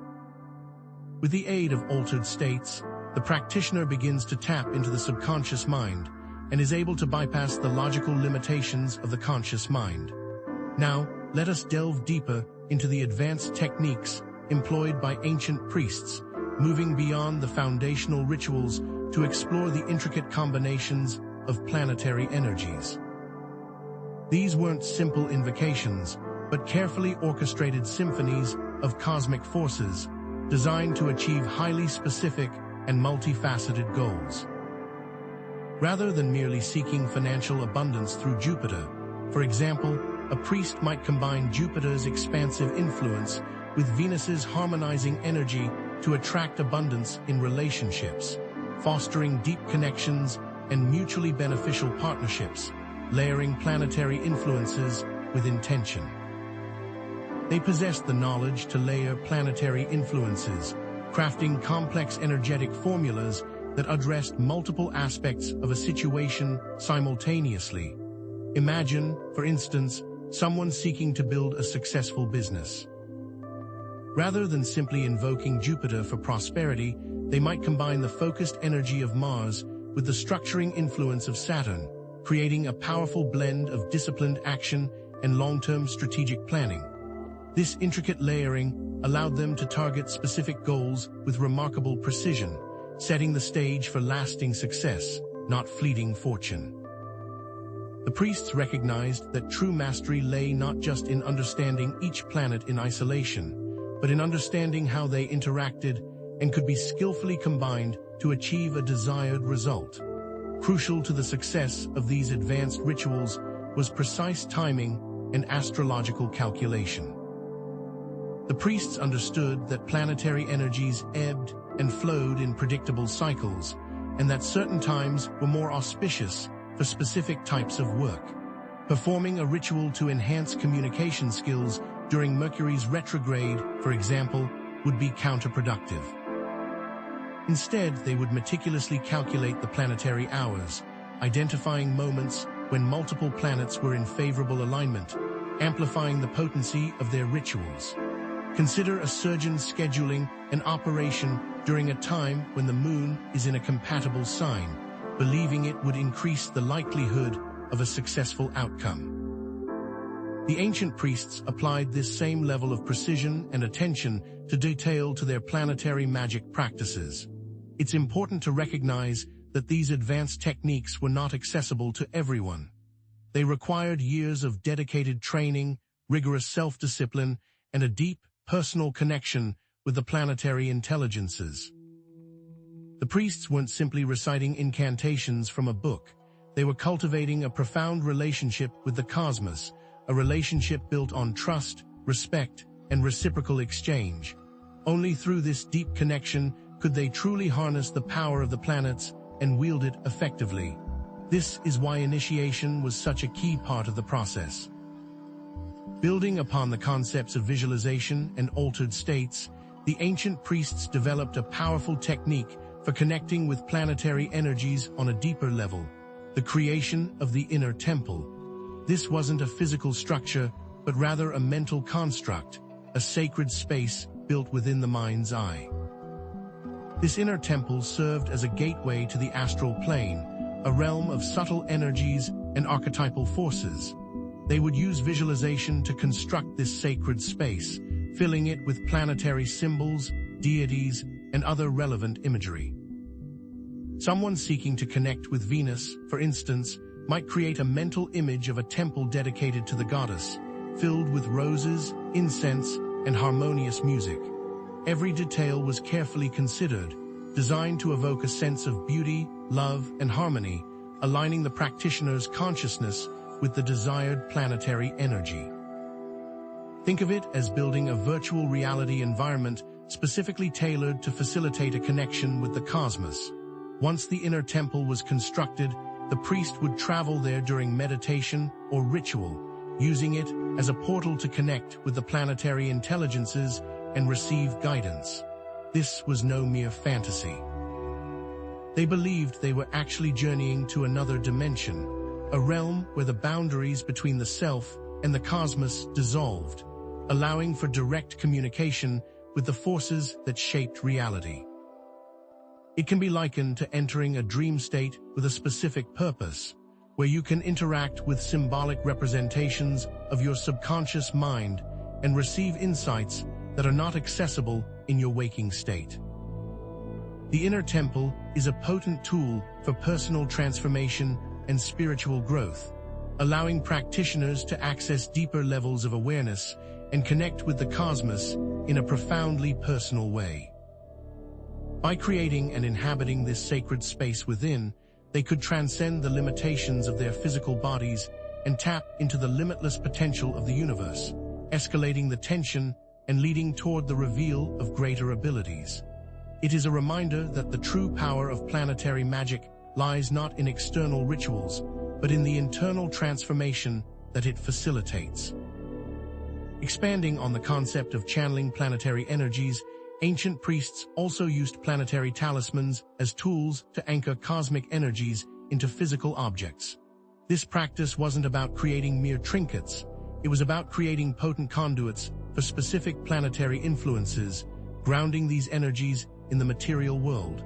With the aid of altered states, the practitioner begins to tap into the subconscious mind and is able to bypass the logical limitations of the conscious mind. Now, let us delve deeper into the advanced techniques employed by ancient priests, moving beyond the foundational rituals to explore the intricate combinations of planetary energies. These weren't simple invocations, but carefully orchestrated symphonies of cosmic forces designed to achieve highly specific and multifaceted goals. Rather than merely seeking financial abundance through Jupiter, for example, a priest might combine Jupiter's expansive influence with Venus's harmonizing energy to attract abundance in relationships, fostering deep connections and mutually beneficial partnerships, layering planetary influences with intention. They possessed the knowledge to layer planetary influences, crafting complex energetic formulas that addressed multiple aspects of a situation simultaneously. Imagine, for instance, someone seeking to build a successful business. Rather than simply invoking Jupiter for prosperity, they might combine the focused energy of Mars with the structuring influence of Saturn, creating a powerful blend of disciplined action and long-term strategic planning. This intricate layering allowed them to target specific goals with remarkable precision, setting the stage for lasting success, not fleeting fortune. The priests recognized that true mastery lay not just in understanding each planet in isolation, but in understanding how they interacted and could be skillfully combined to achieve a desired result. Crucial to the success of these advanced rituals was precise timing and astrological calculation. The priests understood that planetary energies ebbed and flowed in predictable cycles, and that certain times were more auspicious for specific types of work. Performing a ritual to enhance communication skills during Mercury's retrograde, for example, would be counterproductive. Instead, they would meticulously calculate the planetary hours, identifying moments when multiple planets were in favorable alignment, amplifying the potency of their rituals. Consider a surgeon scheduling an operation during a time when the moon is in a compatible sign, believing it would increase the likelihood of a successful outcome. The ancient priests applied this same level of precision and attention to detail to their planetary magic practices. It's important to recognize that these advanced techniques were not accessible to everyone. They required years of dedicated training, rigorous self-discipline, and a deep, personal connection with the planetary intelligences. The priests weren't simply reciting incantations from a book. They were cultivating a profound relationship with the cosmos, a relationship built on trust, respect, and reciprocal exchange. Only through this deep connection could they truly harness the power of the planets and wield it effectively. This is why initiation was such a key part of the process. Building upon the concepts of visualization and altered states, the ancient priests developed a powerful technique for connecting with planetary energies on a deeper level, the creation of the inner temple. This wasn't a physical structure, but rather a mental construct, a sacred space built within the mind's eye. This inner temple served as a gateway to the astral plane, a realm of subtle energies and archetypal forces. They would use visualization to construct this sacred space, filling it with planetary symbols, deities, and other relevant imagery. Someone seeking to connect with Venus, for instance, might create a mental image of a temple dedicated to the goddess, filled with roses, incense, and harmonious music. Every detail was carefully considered, designed to evoke a sense of beauty, love, and harmony, aligning the practitioner's consciousness with the desired planetary energy. Think of it as building a virtual reality environment specifically tailored to facilitate a connection with the cosmos. Once the inner temple was constructed, the priest would travel there during meditation or ritual, using it as a portal to connect with the planetary intelligences and receive guidance. This was no mere fantasy. They believed they were actually journeying to another dimension, a realm where the boundaries between the self and the cosmos dissolved, allowing for direct communication with the forces that shaped reality. It can be likened to entering a dream state with a specific purpose, where you can interact with symbolic representations of your subconscious mind and receive insights that are not accessible in your waking state. The inner temple is a potent tool for personal transformation and spiritual growth, allowing practitioners to access deeper levels of awareness and connect with the cosmos in a profoundly personal way. By creating and inhabiting this sacred space within, they could transcend the limitations of their physical bodies and tap into the limitless potential of the universe, escalating the tension and leading toward the reveal of greater abilities. It is a reminder that the true power of planetary magic lies not in external rituals, but in the internal transformation that it facilitates. Expanding on the concept of channeling planetary energies, ancient priests also used planetary talismans as tools to anchor cosmic energies into physical objects. This practice wasn't about creating mere trinkets, it was about creating potent conduits for specific planetary influences, grounding these energies in the material world.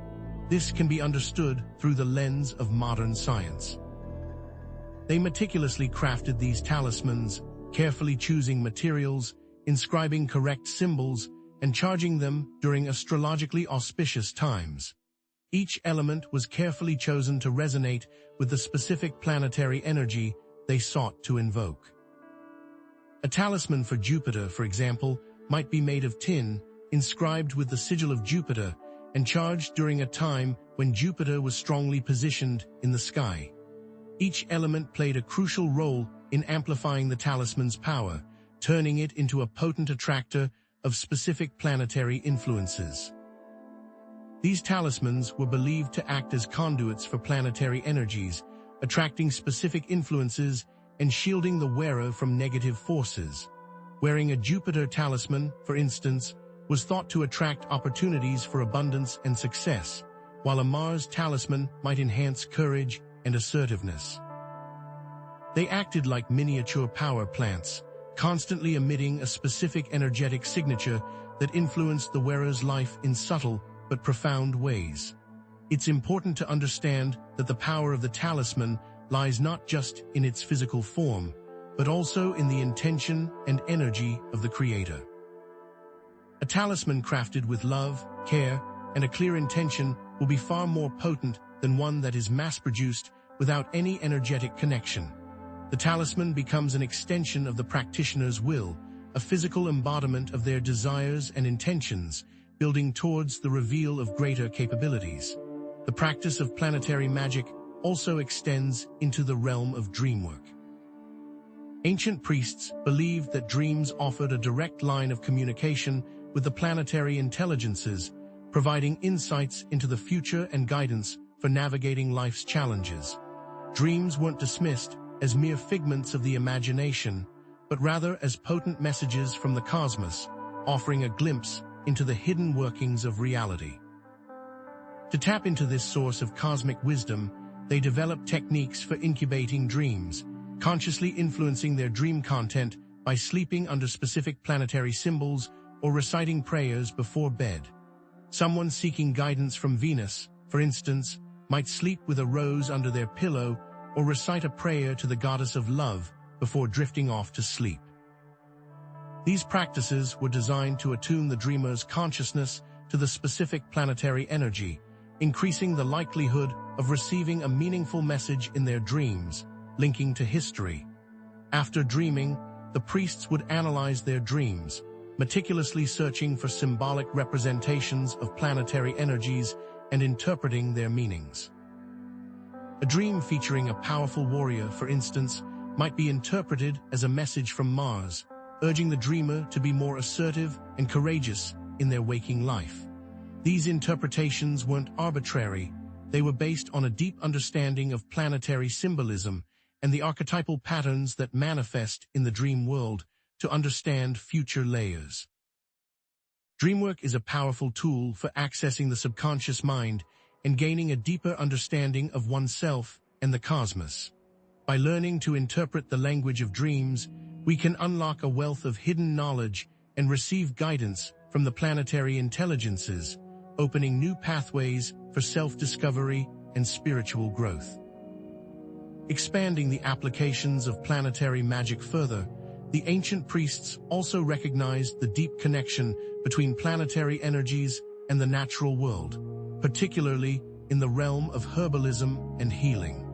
This can be understood through the lens of modern science. They meticulously crafted these talismans, carefully choosing materials, inscribing correct symbols, and charging them during astrologically auspicious times. Each element was carefully chosen to resonate with the specific planetary energy they sought to invoke. A talisman for Jupiter, for example, might be made of tin, inscribed with the sigil of Jupiter, and charged during a time when Jupiter was strongly positioned in the sky. Each element played a crucial role in amplifying the talisman's power, turning it into a potent attractor of specific planetary influences. These talismans were believed to act as conduits for planetary energies, attracting specific influences and shielding the wearer from negative forces. Wearing a Jupiter talisman, for instance, was thought to attract opportunities for abundance and success, while a Mars talisman might enhance courage and assertiveness. They acted like miniature power plants, constantly emitting a specific energetic signature that influenced the wearer's life in subtle but profound ways. It's important to understand that the power of the talisman lies not just in its physical form, but also in the intention and energy of the creator. A talisman crafted with love, care, and a clear intention will be far more potent than one that is mass-produced without any energetic connection. The talisman becomes an extension of the practitioner's will, a physical embodiment of their desires and intentions, building towards the reveal of greater capabilities. The practice of planetary magic also extends into the realm of dreamwork. Ancient priests believed that dreams offered a direct line of communication with the planetary intelligences, providing insights into the future and guidance for navigating life's challenges. Dreams weren't dismissed as mere figments of the imagination, but rather as potent messages from the cosmos, offering a glimpse into the hidden workings of reality. To tap into this source of cosmic wisdom, they developed techniques for incubating dreams, consciously influencing their dream content by sleeping under specific planetary symbols or reciting prayers before bed. Someone seeking guidance from Venus, for instance, might sleep with a rose under their pillow or recite a prayer to the goddess of love before drifting off to sleep. These practices were designed to attune the dreamer's consciousness to the specific planetary energy, increasing the likelihood of receiving a meaningful message in their dreams, linking to history. After dreaming, the priests would analyze their dreams, meticulously searching for symbolic representations of planetary energies and interpreting their meanings. A dream featuring a powerful warrior, for instance, might be interpreted as a message from Mars, urging the dreamer to be more assertive and courageous in their waking life. These interpretations weren't arbitrary. They were based on a deep understanding of planetary symbolism and the archetypal patterns that manifest in the dream world to understand future layers. Dreamwork is a powerful tool for accessing the subconscious mind and gaining a deeper understanding of oneself and the cosmos. By learning to interpret the language of dreams, we can unlock a wealth of hidden knowledge and receive guidance from the planetary intelligences, opening new pathways for self-discovery and spiritual growth. Expanding the applications of planetary magic further, the ancient priests also recognized the deep connection between planetary energies and the natural world, particularly in the realm of herbalism and healing.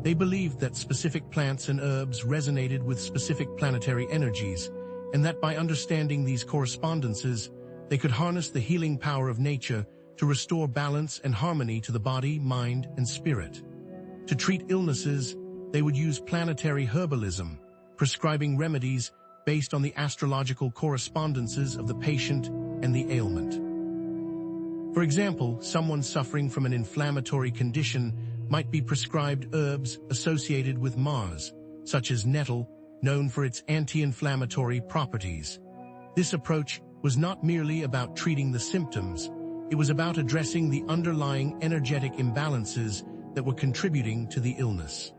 They believed that specific plants and herbs resonated with specific planetary energies, and that by understanding these correspondences, they could harness the healing power of nature to restore balance and harmony to the body, mind, and spirit. To treat illnesses, they would use planetary herbalism, prescribing remedies based on the astrological correspondences of the patient and the ailment. For example, someone suffering from an inflammatory condition might be prescribed herbs associated with Mars, such as nettle, known for its anti-inflammatory properties. This approach was not merely about treating the symptoms, it was about addressing the underlying energetic imbalances that were contributing to the illness.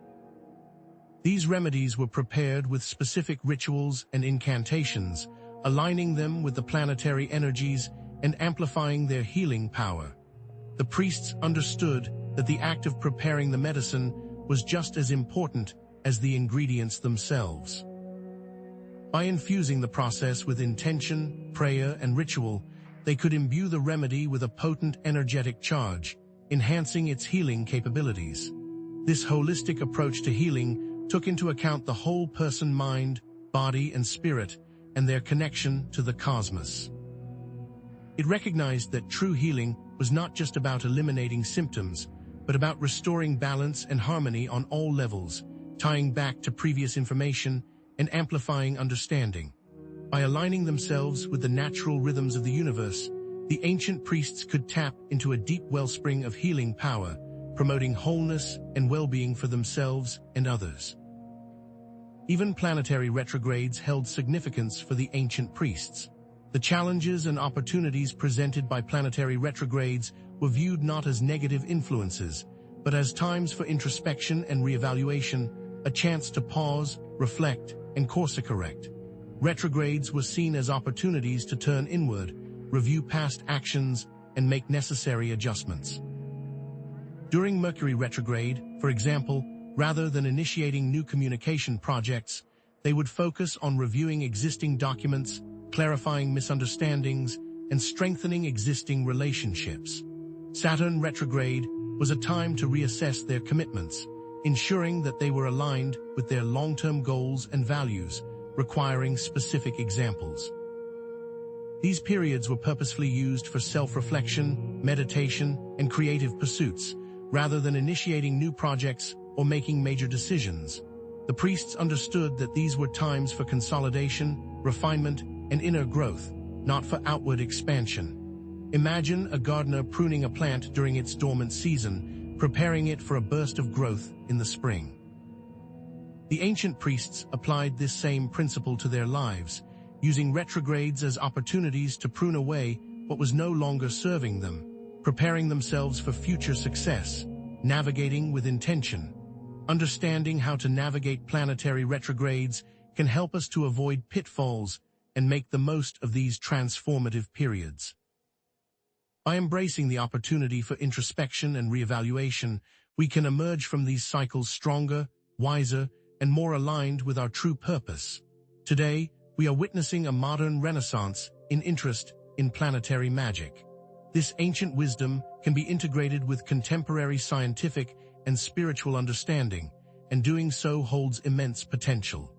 These remedies were prepared with specific rituals and incantations, aligning them with the planetary energies and amplifying their healing power. The priests understood that the act of preparing the medicine was just as important as the ingredients themselves. By infusing the process with intention, prayer, and ritual, they could imbue the remedy with a potent energetic charge, enhancing its healing capabilities. This holistic approach to healing took into account the whole person, mind, body, and spirit, and their connection to the cosmos. It recognized that true healing was not just about eliminating symptoms, but about restoring balance and harmony on all levels, tying back to previous information and amplifying understanding. By aligning themselves with the natural rhythms of the universe, the ancient priests could tap into a deep wellspring of healing power, promoting wholeness and well-being for themselves and others. Even planetary retrogrades held significance for the ancient priests. The challenges and opportunities presented by planetary retrogrades were viewed not as negative influences, but as times for introspection and reevaluation, a chance to pause, reflect, and course-correct. Retrogrades were seen as opportunities to turn inward, review past actions, and make necessary adjustments. During Mercury retrograde, for example, rather than initiating new communication projects, they would focus on reviewing existing documents, clarifying misunderstandings, and strengthening existing relationships. Saturn retrograde was a time to reassess their commitments, ensuring that they were aligned with their long-term goals and values, requiring specific examples. These periods were purposefully used for self-reflection, meditation, and creative pursuits, rather than initiating new projects or making major decisions. The priests understood that these were times for consolidation, refinement, and inner growth, not for outward expansion. Imagine a gardener pruning a plant during its dormant season, preparing it for a burst of growth in the spring. The ancient priests applied this same principle to their lives, using retrogrades as opportunities to prune away what was no longer serving them, preparing themselves for future success, navigating with intention. Understanding how to navigate planetary retrogrades can help us to avoid pitfalls and make the most of these transformative periods. By embracing the opportunity for introspection and reevaluation, we can emerge from these cycles stronger, wiser, and more aligned with our true purpose. Today, we are witnessing a modern renaissance in interest in planetary magic. This ancient wisdom can be integrated with contemporary scientific and spiritual understanding, and doing so holds immense potential.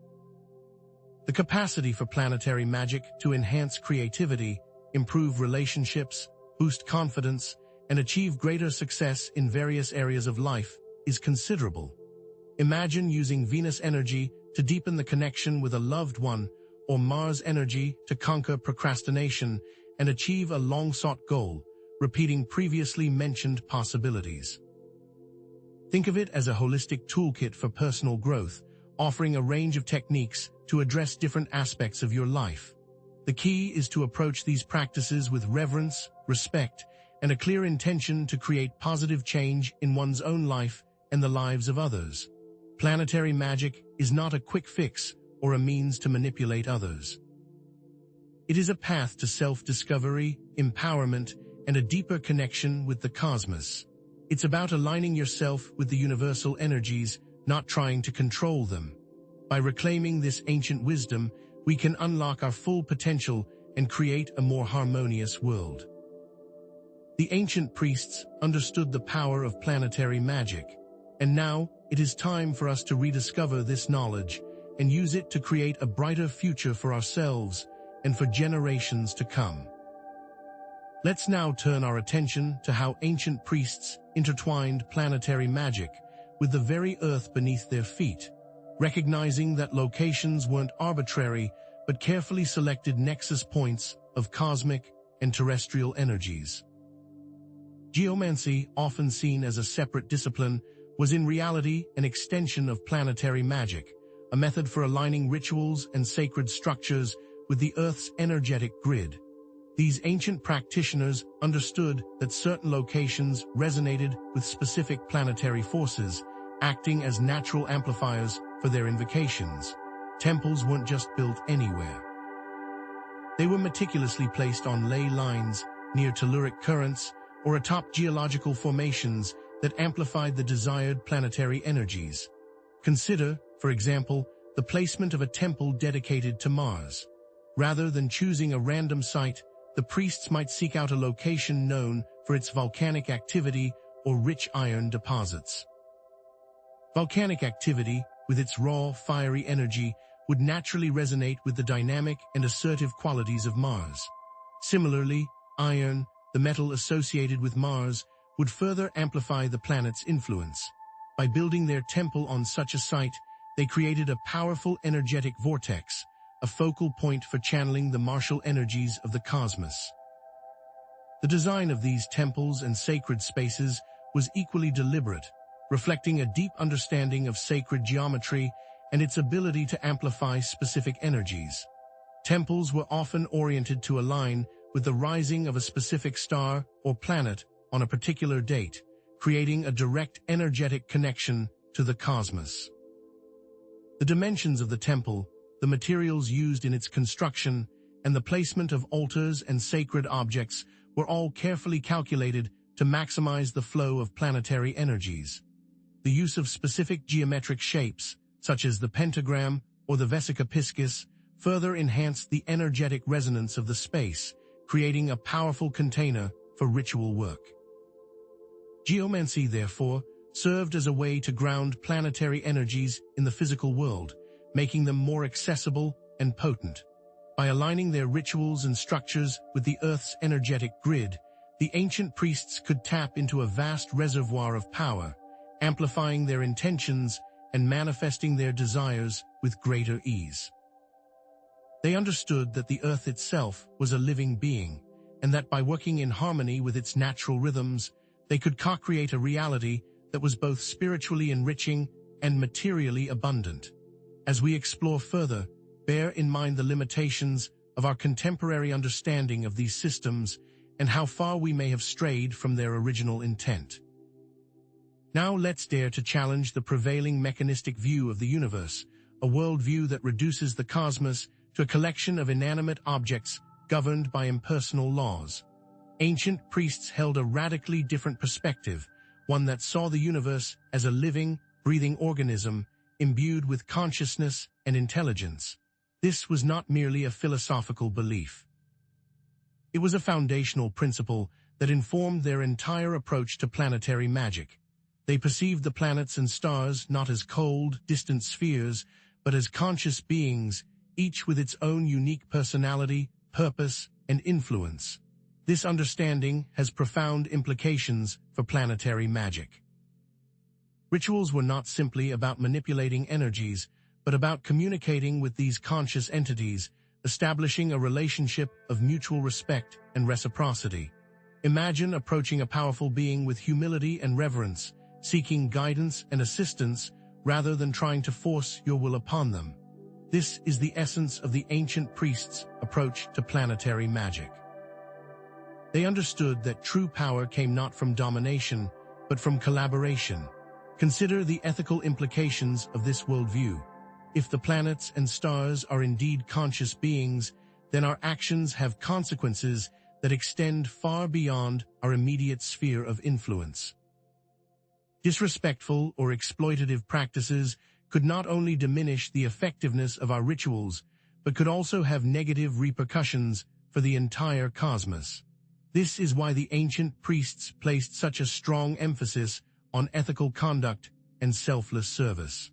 The capacity for planetary magic to enhance creativity, improve relationships, boost confidence, and achieve greater success in various areas of life is considerable. Imagine using Venus energy to deepen the connection with a loved one, or Mars energy to conquer procrastination and achieve a long-sought goal, repeating previously mentioned possibilities. Think of it as a holistic toolkit for personal growth, offering a range of techniques to address different aspects of your life. The key is to approach these practices with reverence, respect, and a clear intention to create positive change in one's own life and the lives of others. Planetary magic is not a quick fix or a means to manipulate others. It is a path to self-discovery, empowerment, and a deeper connection with the cosmos. It's about aligning yourself with the universal energies, not trying to control them. By reclaiming this ancient wisdom, we can unlock our full potential and create a more harmonious world. The ancient priests understood the power of planetary magic, and now it is time for us to rediscover this knowledge and use it to create a brighter future for ourselves and for generations to come. Let's now turn our attention to how ancient priests intertwined planetary magic with the very earth beneath their feet, recognizing that locations weren't arbitrary but carefully selected nexus points of cosmic and terrestrial energies. Geomancy, often seen as a separate discipline, was in reality an extension of planetary magic, a method for aligning rituals and sacred structures with the Earth's energetic grid. These ancient practitioners understood that certain locations resonated with specific planetary forces, acting as natural amplifiers for their invocations. Temples weren't just built anywhere. They were meticulously placed on ley lines, near telluric currents, or atop geological formations that amplified the desired planetary energies. Consider, for example, the placement of a temple dedicated to Mars. Rather than choosing a random site, the priests might seek out a location known for its volcanic activity or rich iron deposits. Volcanic activity, with its raw, fiery energy, would naturally resonate with the dynamic and assertive qualities of Mars. Similarly, iron, the metal associated with Mars, would further amplify the planet's influence. By building their temple on such a site, they created a powerful energetic vortex, a focal point for channeling the martial energies of the cosmos. The design of these temples and sacred spaces was equally deliberate, reflecting a deep understanding of sacred geometry and its ability to amplify specific energies. Temples were often oriented to align with the rising of a specific star or planet on a particular date, creating a direct energetic connection to the cosmos. The dimensions of the temple, the materials used in its construction, and the placement of altars and sacred objects were all carefully calculated to maximize the flow of planetary energies. The use of specific geometric shapes, such as the pentagram or the vesica piscis, further enhanced the energetic resonance of the space, creating a powerful container for ritual work. Geomancy, therefore, served as a way to ground planetary energies in the physical world, making them more accessible and potent. By aligning their rituals and structures with the Earth's energetic grid, the ancient priests could tap into a vast reservoir of power, amplifying their intentions and manifesting their desires with greater ease. They understood that the Earth itself was a living being, and that by working in harmony with its natural rhythms, they could co-create a reality that was both spiritually enriching and materially abundant. As we explore further, bear in mind the limitations of our contemporary understanding of these systems and how far we may have strayed from their original intent. Now let's dare to challenge the prevailing mechanistic view of the universe, a worldview that reduces the cosmos to a collection of inanimate objects governed by impersonal laws. Ancient priests held a radically different perspective, one that saw the universe as a living, breathing organism imbued with consciousness and intelligence. This was not merely a philosophical belief. It was a foundational principle that informed their entire approach to planetary magic. They perceived the planets and stars not as cold, distant spheres, but as conscious beings, each with its own unique personality, purpose, and influence. This understanding has profound implications for planetary magic. Rituals were not simply about manipulating energies, but about communicating with these conscious entities, establishing a relationship of mutual respect and reciprocity. Imagine approaching a powerful being with humility and reverence, seeking guidance and assistance rather than trying to force your will upon them. This is the essence of the ancient priests' approach to planetary magic. They understood that true power came not from domination, but from collaboration. Consider the ethical implications of this worldview. If the planets and stars are indeed conscious beings, then our actions have consequences that extend far beyond our immediate sphere of influence. Disrespectful or exploitative practices could not only diminish the effectiveness of our rituals, but could also have negative repercussions for the entire cosmos. This is why the ancient priests placed such a strong emphasis on ethical conduct and selfless service.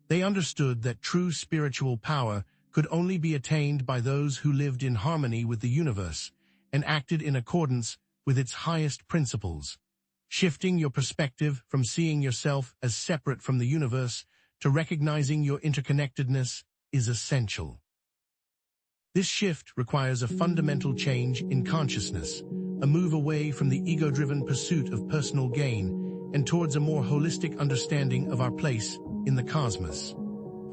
They understood that true spiritual power could only be attained by those who lived in harmony with the universe and acted in accordance with its highest principles. Shifting your perspective from seeing yourself as separate from the universe to recognizing your interconnectedness is essential. This shift requires a fundamental change in consciousness, a move away from the ego-driven pursuit of personal gain and towards a more holistic understanding of our place in the cosmos.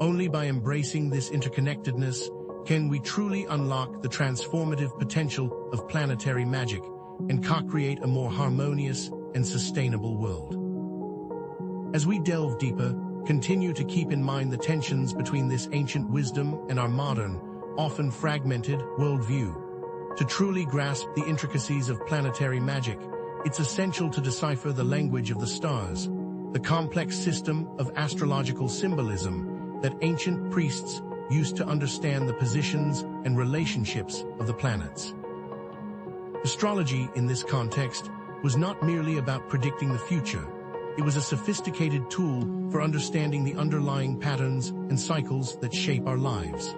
Only by embracing this interconnectedness can we truly unlock the transformative potential of planetary magic and co-create a more harmonious and sustainable world. As we delve deeper, continue to keep in mind the tensions between this ancient wisdom and our modern, often fragmented worldview. To truly grasp the intricacies of planetary magic, it's essential to decipher the language of the stars, the complex system of astrological symbolism that ancient priests used to understand the positions and relationships of the planets. Astrology, in this context, was not merely about predicting the future. It was a sophisticated tool for understanding the underlying patterns and cycles that shape our lives.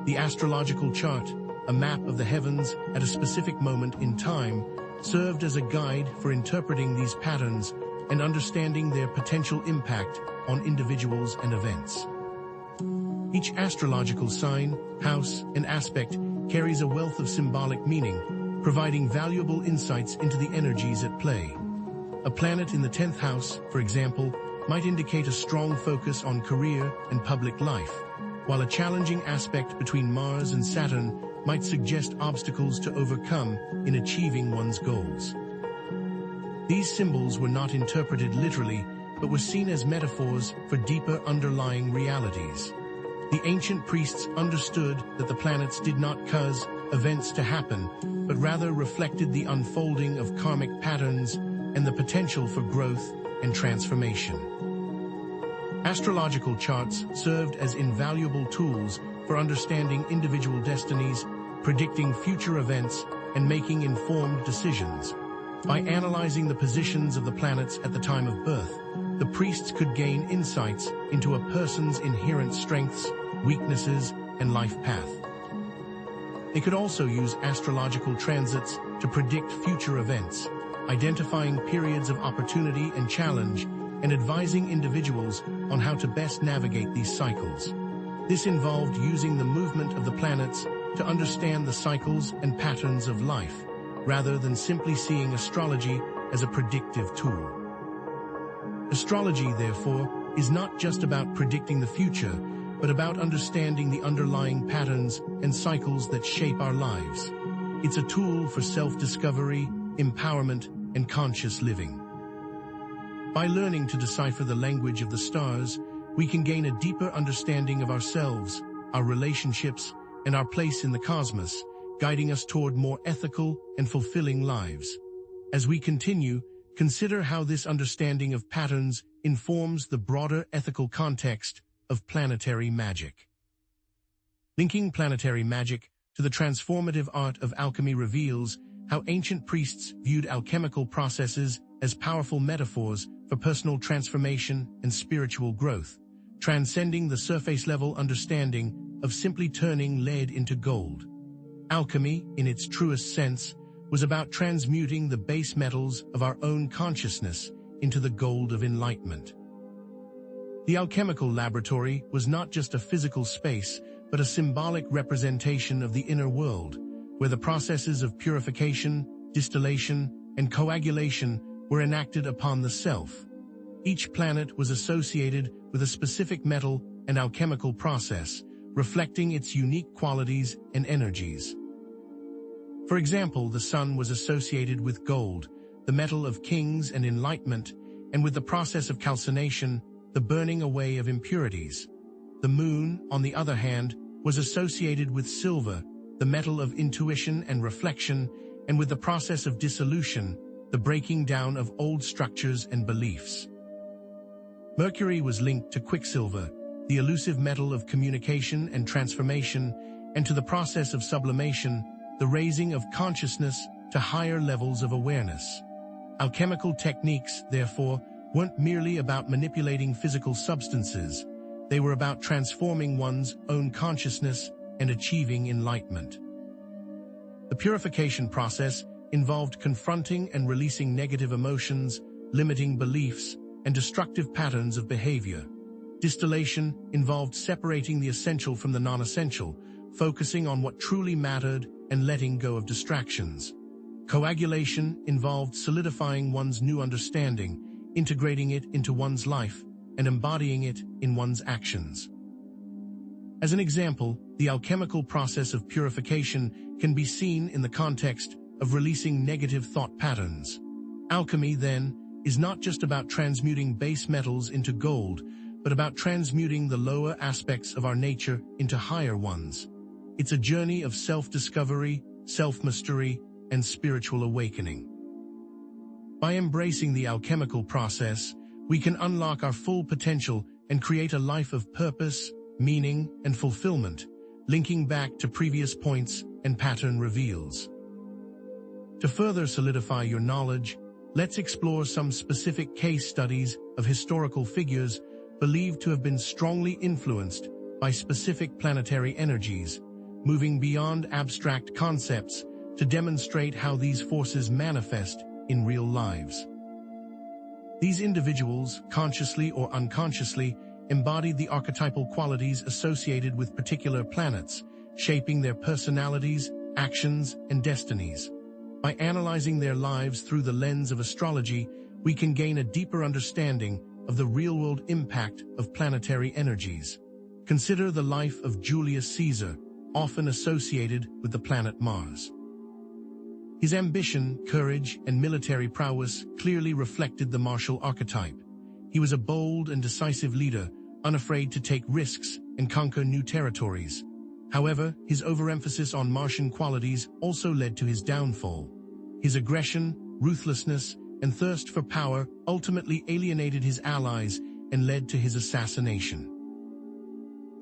The astrological chart, a map of the heavens at a specific moment in time, served as a guide for interpreting these patterns and understanding their potential impact on individuals and events. Each astrological sign, house, and aspect carries a wealth of symbolic meaning, providing valuable insights into the energies at play. A planet in the 10th house, for example, might indicate a strong focus on career and public life, while a challenging aspect between Mars and Saturn might suggest obstacles to overcome in achieving one's goals. These symbols were not interpreted literally, but were seen as metaphors for deeper underlying realities. The ancient priests understood that the planets did not cause events to happen, but rather reflected the unfolding of karmic patterns and the potential for growth and transformation. Astrological charts served as invaluable tools for understanding individual destinies, predicting future events, and making informed decisions. By analyzing the positions of the planets at the time of birth, the priests could gain insights into a person's inherent strengths, weaknesses, and life path. They could also use astrological transits to predict future events, identifying periods of opportunity and challenge, and advising individuals on how to best navigate these cycles. This involved using the movement of the planets to understand the cycles and patterns of life, rather than simply seeing astrology as a predictive tool. Astrology, therefore, is not just about predicting the future, but about understanding the underlying patterns and cycles that shape our lives. It's a tool for self-discovery, empowerment, and conscious living. By learning to decipher the language of the stars, we can gain a deeper understanding of ourselves, our relationships, and our place in the cosmos, guiding us toward more ethical and fulfilling lives. As we continue, consider how this understanding of patterns informs the broader ethical context of planetary magic. Linking planetary magic to the transformative art of alchemy reveals how ancient priests viewed alchemical processes as powerful metaphors for personal transformation and spiritual growth, transcending the surface-level understanding of simply turning lead into gold. Alchemy, in its truest sense, was about transmuting the base metals of our own consciousness into the gold of enlightenment. The alchemical laboratory was not just a physical space, but a symbolic representation of the inner world, where the processes of purification, distillation, and coagulation were enacted upon the self. Each planet was associated with a specific metal and alchemical process, reflecting its unique qualities and energies. For example, the sun was associated with gold, the metal of kings and enlightenment, and with the process of calcination, the burning away of impurities. The moon, on the other hand, was associated with silver, the metal of intuition and reflection, and with the process of dissolution, the breaking down of old structures and beliefs. Mercury was linked to quicksilver, the elusive metal of communication and transformation, and to the process of sublimation, the raising of consciousness to higher levels of awareness. Alchemical techniques, therefore, weren't merely about manipulating physical substances. They were about transforming one's own consciousness and achieving enlightenment. The purification process involved confronting and releasing negative emotions, limiting beliefs, and destructive patterns of behavior. Distillation involved separating the essential from the non-essential, focusing on what truly mattered and letting go of distractions. Coagulation involved solidifying one's new understanding, integrating it into one's life, and embodying it in one's actions. As an example, the alchemical process of purification can be seen in the context of releasing negative thought patterns. Alchemy, then, is not just about transmuting base metals into gold, but about transmuting the lower aspects of our nature into higher ones. It's a journey of self-discovery, self-mastery, and spiritual awakening. By embracing the alchemical process, we can unlock our full potential and create a life of purpose, meaning, and fulfillment, linking back to previous points and pattern reveals. To further solidify your knowledge, let's explore some specific case studies of historical figures believed to have been strongly influenced by specific planetary energies, moving beyond abstract concepts to demonstrate how these forces manifest in real lives. These individuals, consciously or unconsciously, embodied the archetypal qualities associated with particular planets, shaping their personalities, actions, and destinies. By analyzing their lives through the lens of astrology, we can gain a deeper understanding of the real-world impact of planetary energies. Consider the life of Julius Caesar, often associated with the planet Mars. His ambition, courage, and military prowess clearly reflected the martial archetype. He was a bold and decisive leader, unafraid to take risks and conquer new territories. However, his overemphasis on Martian qualities also led to his downfall. His aggression, ruthlessness, and thirst for power ultimately alienated his allies and led to his assassination.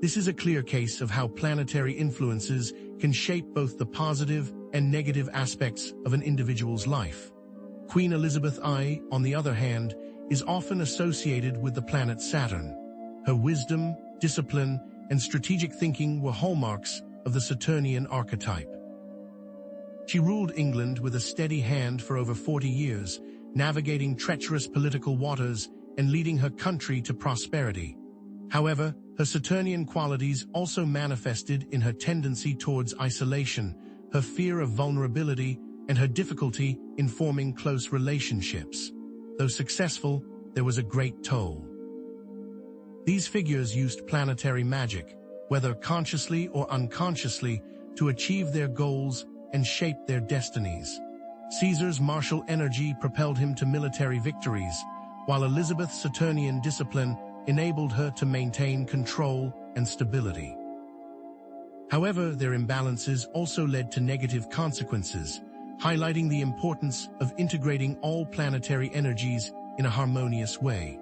This is a clear case of how planetary influences can shape both the positive and negative aspects of an individual's life. Queen Elizabeth I, on the other hand, is often associated with the planet Saturn. Her wisdom, discipline, and strategic thinking were hallmarks of the Saturnian archetype. She ruled England with a steady hand for over 40 years, navigating treacherous political waters and leading her country to prosperity. However, her Saturnian qualities also manifested in her tendency towards isolation, her fear of vulnerability, and her difficulty in forming close relationships. Though successful, there was a great toll. These figures used planetary magic, whether consciously or unconsciously, to achieve their goals and shape their destinies. Caesar's martial energy propelled him to military victories, while Elizabeth's Saturnian discipline enabled her to maintain control and stability. However, their imbalances also led to negative consequences, highlighting the importance of integrating all planetary energies in a harmonious way.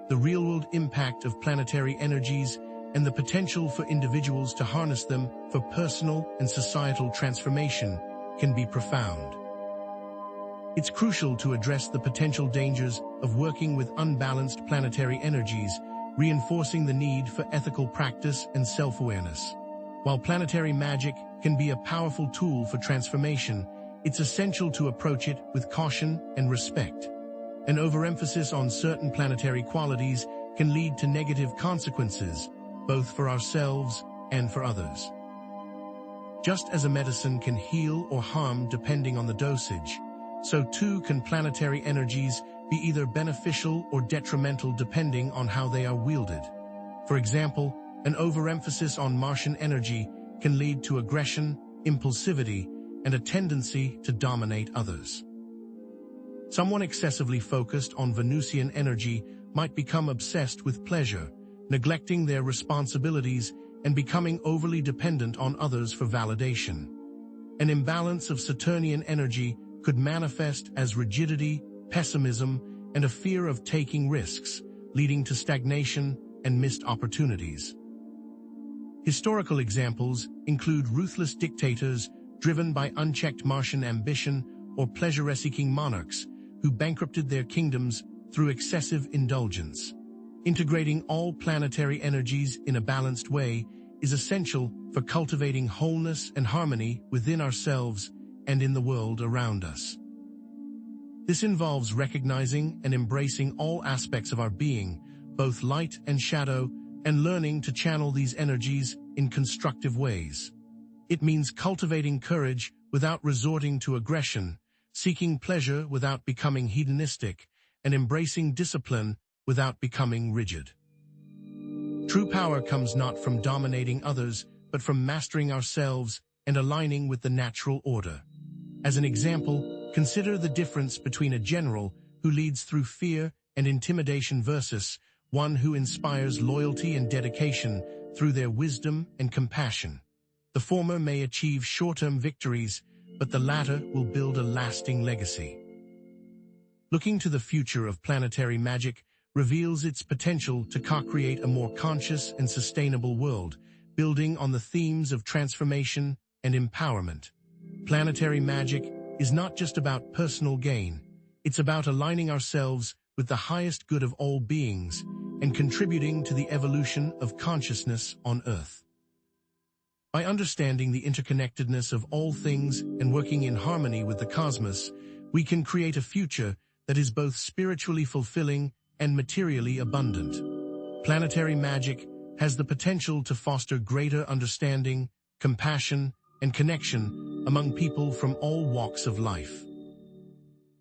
The real-world impact of planetary energies and the potential for individuals to harness them for personal and societal transformation can be profound. It's crucial to address the potential dangers of working with unbalanced planetary energies, reinforcing the need for ethical practice and self-awareness. While planetary magic can be a powerful tool for transformation, it's essential to approach it with caution and respect. An overemphasis on certain planetary qualities can lead to negative consequences, both for ourselves and for others. Just as a medicine can heal or harm depending on the dosage, so too can planetary energies be either beneficial or detrimental depending on how they are wielded. For example, an overemphasis on Martian energy can lead to aggression, impulsivity, and a tendency to dominate others. Someone excessively focused on Venusian energy might become obsessed with pleasure, neglecting their responsibilities and becoming overly dependent on others for validation. An imbalance of Saturnian energy could manifest as rigidity, pessimism, and a fear of taking risks, leading to stagnation and missed opportunities. Historical examples include ruthless dictators driven by unchecked Martian ambition or pleasure-seeking monarchs who bankrupted their kingdoms through excessive indulgence. Integrating all planetary energies in a balanced way is essential for cultivating wholeness and harmony within ourselves and in the world around us. This involves recognizing and embracing all aspects of our being, both light and shadow, and learning to channel these energies in constructive ways. It means cultivating courage without resorting to aggression, seeking pleasure without becoming hedonistic, and embracing discipline without becoming rigid. True power comes not from dominating others, but from mastering ourselves and aligning with the natural order. As an example, consider the difference between a general who leads through fear and intimidation versus one who inspires loyalty and dedication through their wisdom and compassion. The former may achieve short-term victories, but the latter will build a lasting legacy. Looking to the future of planetary magic reveals its potential to co-create a more conscious and sustainable world, building on the themes of transformation and empowerment. Planetary magic is not just about personal gain, it's about aligning ourselves with the highest good of all beings and contributing to the evolution of consciousness on Earth. By understanding the interconnectedness of all things and working in harmony with the cosmos, we can create a future that is both spiritually fulfilling and materially abundant. Planetary magic has the potential to foster greater understanding, compassion, and connection among people from all walks of life.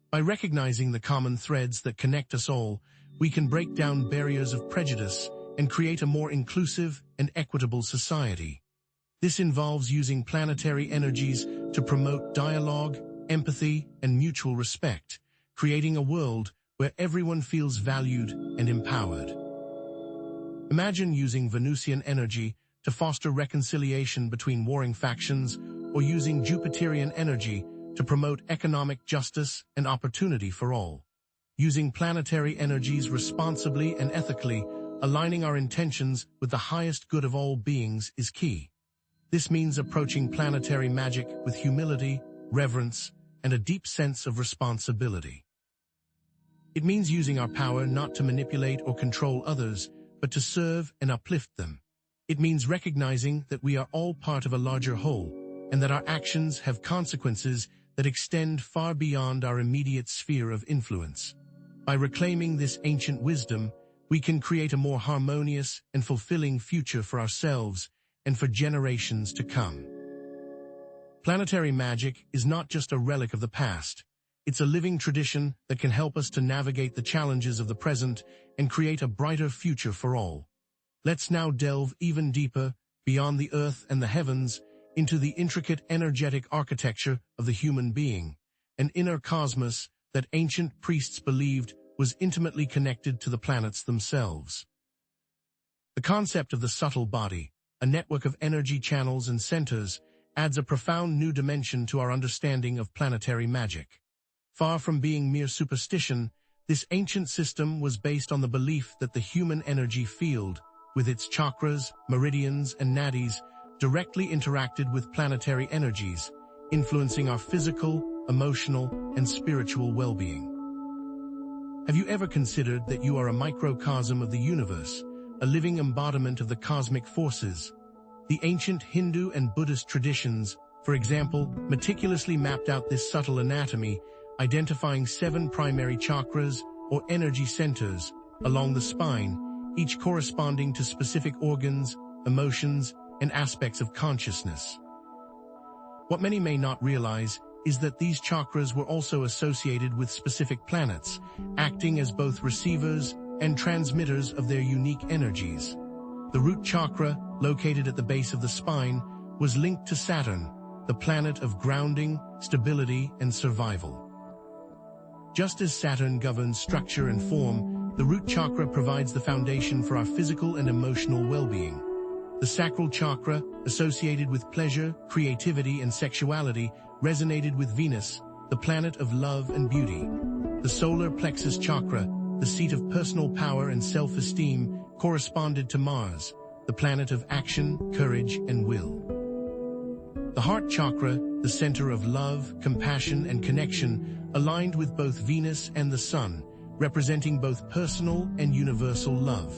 By recognizing the common threads that connect us all, we can break down barriers of prejudice and create a more inclusive and equitable society. This involves using planetary energies to promote dialogue, empathy, and mutual respect, creating a world where everyone feels valued and empowered. Imagine using Venusian energy to foster reconciliation between warring factions, or using Jupiterian energy to promote economic justice and opportunity for all. Using planetary energies responsibly and ethically, aligning our intentions with the highest good of all beings is key. This means approaching planetary magic with humility, reverence, and a deep sense of responsibility. It means using our power not to manipulate or control others, but to serve and uplift them. It means recognizing that we are all part of a larger whole, and that our actions have consequences that extend far beyond our immediate sphere of influence. By reclaiming this ancient wisdom, we can create a more harmonious and fulfilling future for ourselves and for generations to come. Planetary magic is not just a relic of the past. It's a living tradition that can help us to navigate the challenges of the present and create a brighter future for all. Let's now delve even deeper, beyond the earth and the heavens, into the intricate energetic architecture of the human being, an inner cosmos that ancient priests believed was intimately connected to the planets themselves. The concept of the subtle body, a network of energy channels and centers, adds a profound new dimension to our understanding of planetary magic. Far from being mere superstition, this ancient system was based on the belief that the human energy field, with its chakras, meridians, and nadis, directly interacted with planetary energies, influencing our physical, emotional, and spiritual well-being. Have you ever considered that you are a microcosm of the universe, a living embodiment of the cosmic forces? The ancient Hindu and Buddhist traditions, for example, meticulously mapped out this subtle anatomy, identifying 7 primary chakras, or energy centers along the spine, each corresponding to specific organs, emotions, and aspects of consciousness. What many may not realize is that these chakras were also associated with specific planets, acting as both receivers and transmitters of their unique energies. The root chakra, located at the base of the spine, was linked to Saturn, the planet of grounding, stability, and survival. Just as Saturn governs structure and form, the root chakra provides the foundation for our physical and emotional well-being. The sacral chakra, associated with pleasure, creativity, and sexuality, resonated with Venus, the planet of love and beauty. The solar plexus chakra, the seat of personal power and self-esteem, corresponded to Mars, the planet of action, courage, and will. The heart chakra, the center of love, compassion, and connection, aligned with both Venus and the Sun, representing both personal and universal love.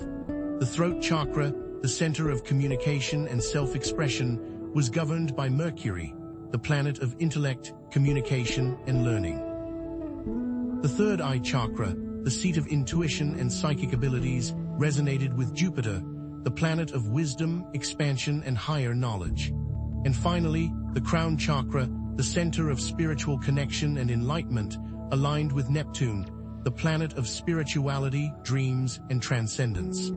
The throat chakra, the center of communication and self-expression, was governed by Mercury, the planet of intellect, communication, and learning. The third eye chakra, the seat of intuition and psychic abilities, resonated with Jupiter, the planet of wisdom, expansion, and higher knowledge. And finally, the crown chakra, the center of spiritual connection and enlightenment, aligned with Neptune, the planet of spirituality, dreams, and transcendence.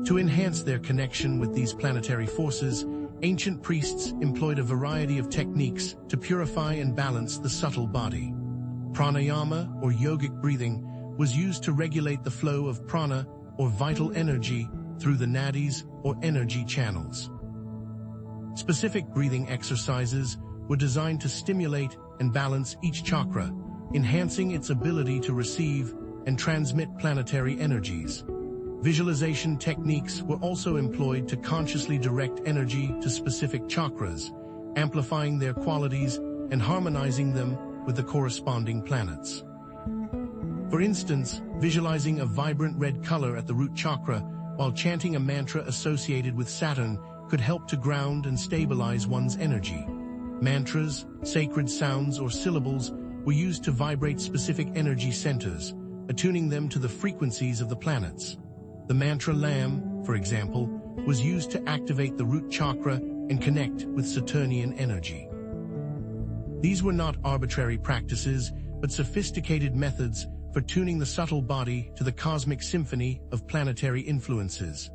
To enhance their connection with these planetary forces, ancient priests employed a variety of techniques to purify and balance the subtle body. Pranayama, or yogic breathing, was used to regulate the flow of prana, or vital energy, through the nadis, or energy channels. Specific breathing exercises were designed to stimulate and balance each chakra, enhancing its ability to receive and transmit planetary energies. Visualization techniques were also employed to consciously direct energy to specific chakras, amplifying their qualities and harmonizing them with the corresponding planets. For instance, visualizing a vibrant red color at the root chakra while chanting a mantra associated with Saturn could help to ground and stabilize one's energy. Mantras, sacred sounds, or syllables were used to vibrate specific energy centers, attuning them to the frequencies of the planets. The mantra Lam, for example, was used to activate the root chakra and connect with Saturnian energy. These were not arbitrary practices, but sophisticated methods for tuning the subtle body to the cosmic symphony of planetary influences.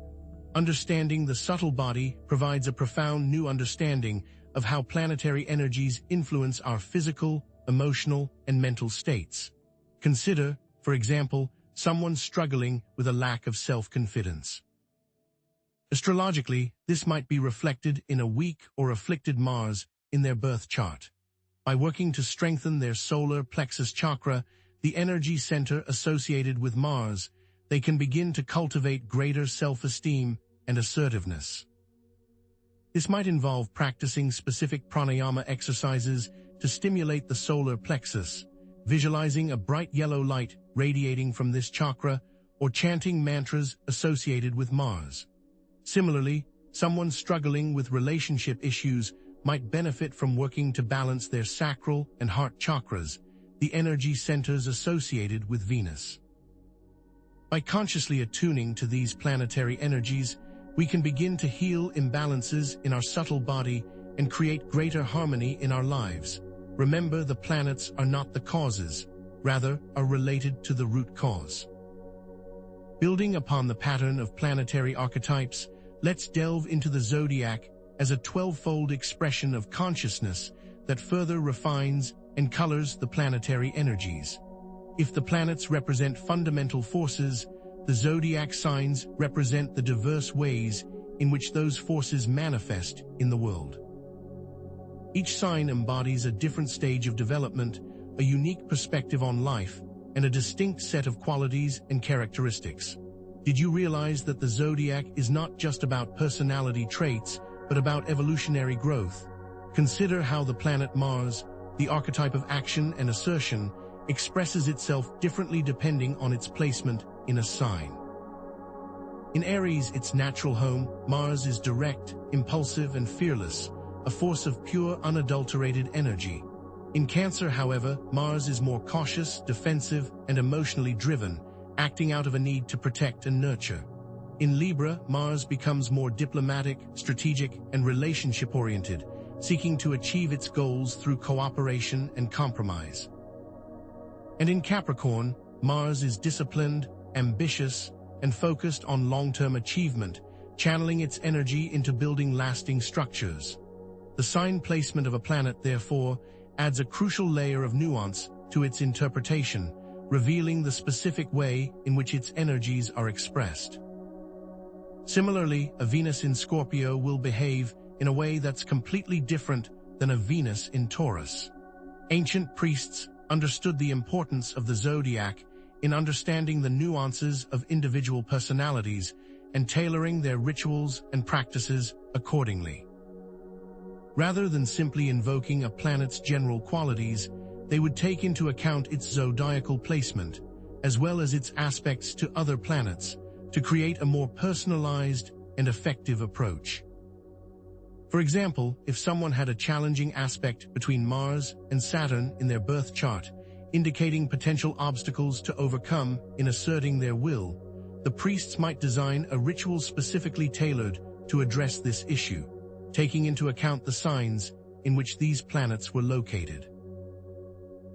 Understanding the subtle body provides a profound new understanding of how planetary energies influence our physical, emotional, and mental states. Consider, for example, someone struggling with a lack of self-confidence. Astrologically, this might be reflected in a weak or afflicted Mars in their birth chart. By working to strengthen their solar plexus chakra, the energy center associated with Mars, they can begin to cultivate greater self-esteem and assertiveness. This might involve practicing specific pranayama exercises to stimulate the solar plexus, visualizing a bright yellow light radiating from this chakra, or chanting mantras associated with Mars. Similarly, someone struggling with relationship issues might benefit from working to balance their sacral and heart chakras, the energy centers associated with Venus. By consciously attuning to these planetary energies, we can begin to heal imbalances in our subtle body and create greater harmony in our lives. Remember, the planets are not the causes, rather are related to the root cause. Building upon the pattern of planetary archetypes, let's delve into the zodiac as a 12-fold expression of consciousness that further refines and colors the planetary energies. If the planets represent fundamental forces, the zodiac signs represent the diverse ways in which those forces manifest in the world. Each sign embodies a different stage of development, a unique perspective on life, and a distinct set of qualities and characteristics. Did you realize that the zodiac is not just about personality traits, but about evolutionary growth? Consider how the planet Mars, the archetype of action and assertion, expresses itself differently depending on its placement in a sign. In Aries, its natural home, Mars is direct, impulsive, and fearless, a force of pure, unadulterated energy. In Cancer, however, Mars is more cautious, defensive, and emotionally driven, acting out of a need to protect and nurture. In Libra, Mars becomes more diplomatic, strategic, and relationship-oriented, seeking to achieve its goals through cooperation and compromise. And in Capricorn, Mars is disciplined, ambitious, and focused on long-term achievement, channeling its energy into building lasting structures. The sign placement of a planet, therefore, adds a crucial layer of nuance to its interpretation, revealing the specific way in which its energies are expressed. Similarly, a Venus in Scorpio will behave in a way that's completely different than a Venus in Taurus. Ancient priests understood the importance of the zodiac in understanding the nuances of individual personalities and tailoring their rituals and practices accordingly. Rather than simply invoking a planet's general qualities, they would take into account its zodiacal placement, as well as its aspects to other planets, to create a more personalized and effective approach. For example, if someone had a challenging aspect between Mars and Saturn in their birth chart, indicating potential obstacles to overcome in asserting their will, the priests might design a ritual specifically tailored to address this issue, taking into account the signs in which these planets were located.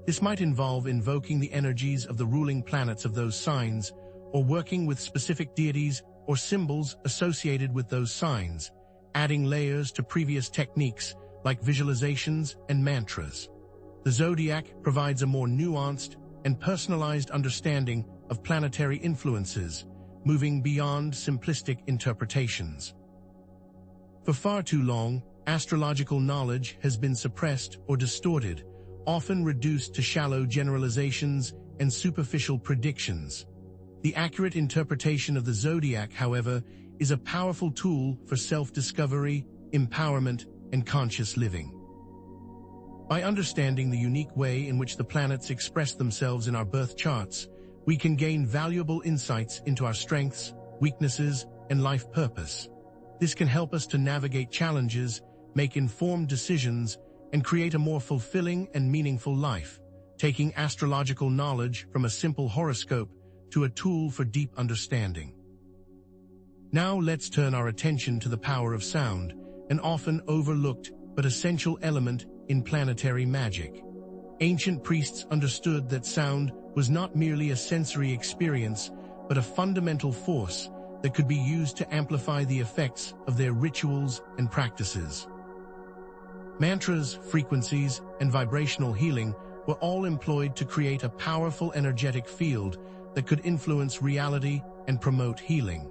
This might involve invoking the energies of the ruling planets of those signs, or working with specific deities or symbols associated with those signs, adding layers to previous techniques like visualizations and mantras. The zodiac provides a more nuanced and personalized understanding of planetary influences, moving beyond simplistic interpretations. For far too long, astrological knowledge has been suppressed or distorted, often reduced to shallow generalizations and superficial predictions. The accurate interpretation of the zodiac, however, is a powerful tool for self-discovery, empowerment, and conscious living. By understanding the unique way in which the planets express themselves in our birth charts, we can gain valuable insights into our strengths, weaknesses, and life purpose. This can help us to navigate challenges, make informed decisions, and create a more fulfilling and meaningful life, taking astrological knowledge from a simple horoscope to a tool for deep understanding. Now let's turn our attention to the power of sound, an often overlooked but essential element in planetary magic. Ancient priests understood that sound was not merely a sensory experience, but a fundamental force that could be used to amplify the effects of their rituals and practices. Mantras, frequencies, and vibrational healing were all employed to create a powerful energetic field that could influence reality and promote healing.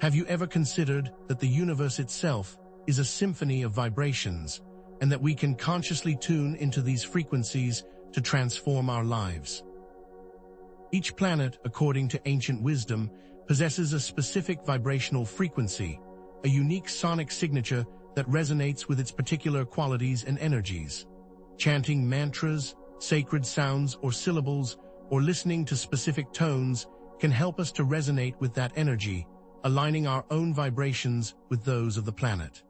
Have you ever considered that the universe itself is a symphony of vibrations, and that we can consciously tune into these frequencies to transform our lives? Each planet, according to ancient wisdom, possesses a specific vibrational frequency, a unique sonic signature that resonates with its particular qualities and energies. Chanting mantras, sacred sounds or syllables, or listening to specific tones can help us to resonate with that energy, aligning our own vibrations with those of the planet.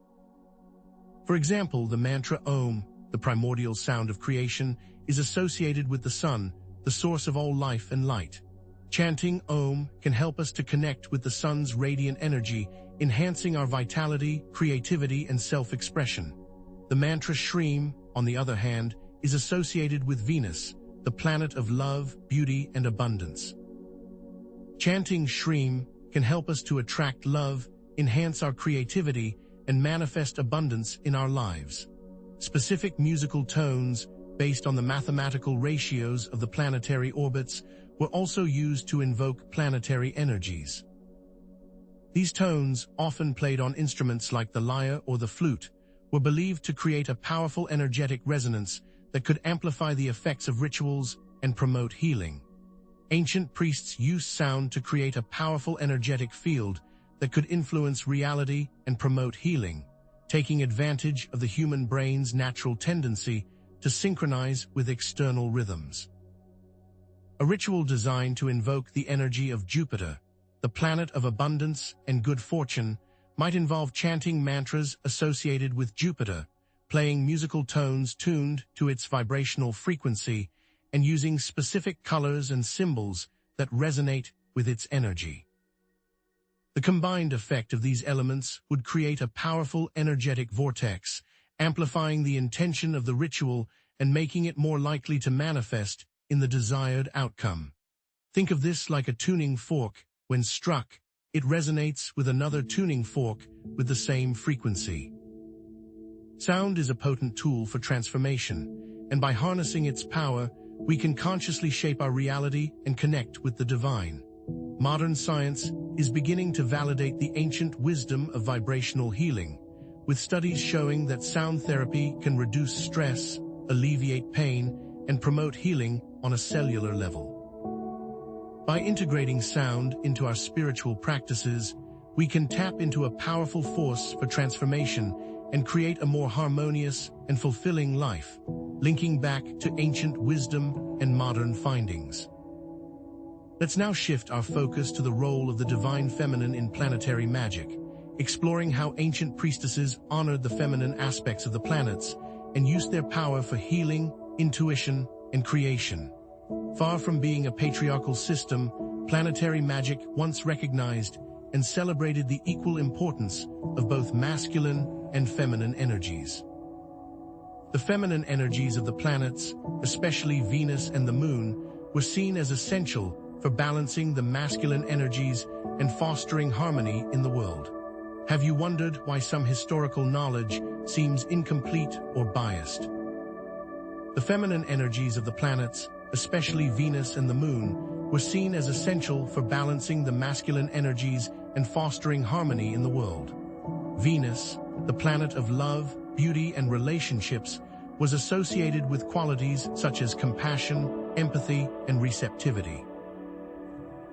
For example, the mantra Om, the primordial sound of creation, is associated with the sun, the source of all life and light. Chanting Om can help us to connect with the sun's radiant energy, enhancing our vitality, creativity, and self-expression. The mantra Shreem, on the other hand, is associated with Venus, the planet of love, beauty, and abundance. Chanting Shreem can help us to attract love, enhance our creativity, and manifest abundance in our lives. Specific musical tones, based on the mathematical ratios of the planetary orbits, were also used to invoke planetary energies. These tones, often played on instruments like the lyre or the flute, were believed to create a powerful energetic resonance that could amplify the effects of rituals and promote healing. Ancient priests used sound to create a powerful energetic field that could influence reality and promote healing, taking advantage of the human brain's natural tendency to synchronize with external rhythms. A ritual designed to invoke the energy of Jupiter, the planet of abundance and good fortune, might involve chanting mantras associated with Jupiter, playing musical tones tuned to its vibrational frequency and using specific colors and symbols that resonate with its energy. The combined effect of these elements would create a powerful energetic vortex, amplifying the intention of the ritual and making it more likely to manifest in the desired outcome. Think of this like a tuning fork. When struck, it resonates with another tuning fork with the same frequency. Sound is a potent tool for transformation, and by harnessing its power, we can consciously shape our reality and connect with the divine. Modern science is beginning to validate the ancient wisdom of vibrational healing, with studies showing that sound therapy can reduce stress, alleviate pain, and promote healing on a cellular level. By integrating sound into our spiritual practices, we can tap into a powerful force for transformation and create a more harmonious and fulfilling life, linking back to ancient wisdom and modern findings. Let's now shift our focus to the role of the divine feminine in planetary magic, exploring how ancient priestesses honored the feminine aspects of the planets and used their power for healing, intuition, and creation. Far from being a patriarchal system, planetary magic once recognized and celebrated the equal importance of both masculine and feminine energies. The feminine energies of the planets, especially Venus and the Moon, were seen as essential for balancing the masculine energies and fostering harmony in the world. Have you wondered why some historical knowledge seems incomplete or biased? The feminine energies of the planets, especially Venus and the Moon, were seen as essential for balancing the masculine energies and fostering harmony in the world. Venus, the planet of love, beauty, and relationships, was associated with qualities such as compassion, empathy, and receptivity.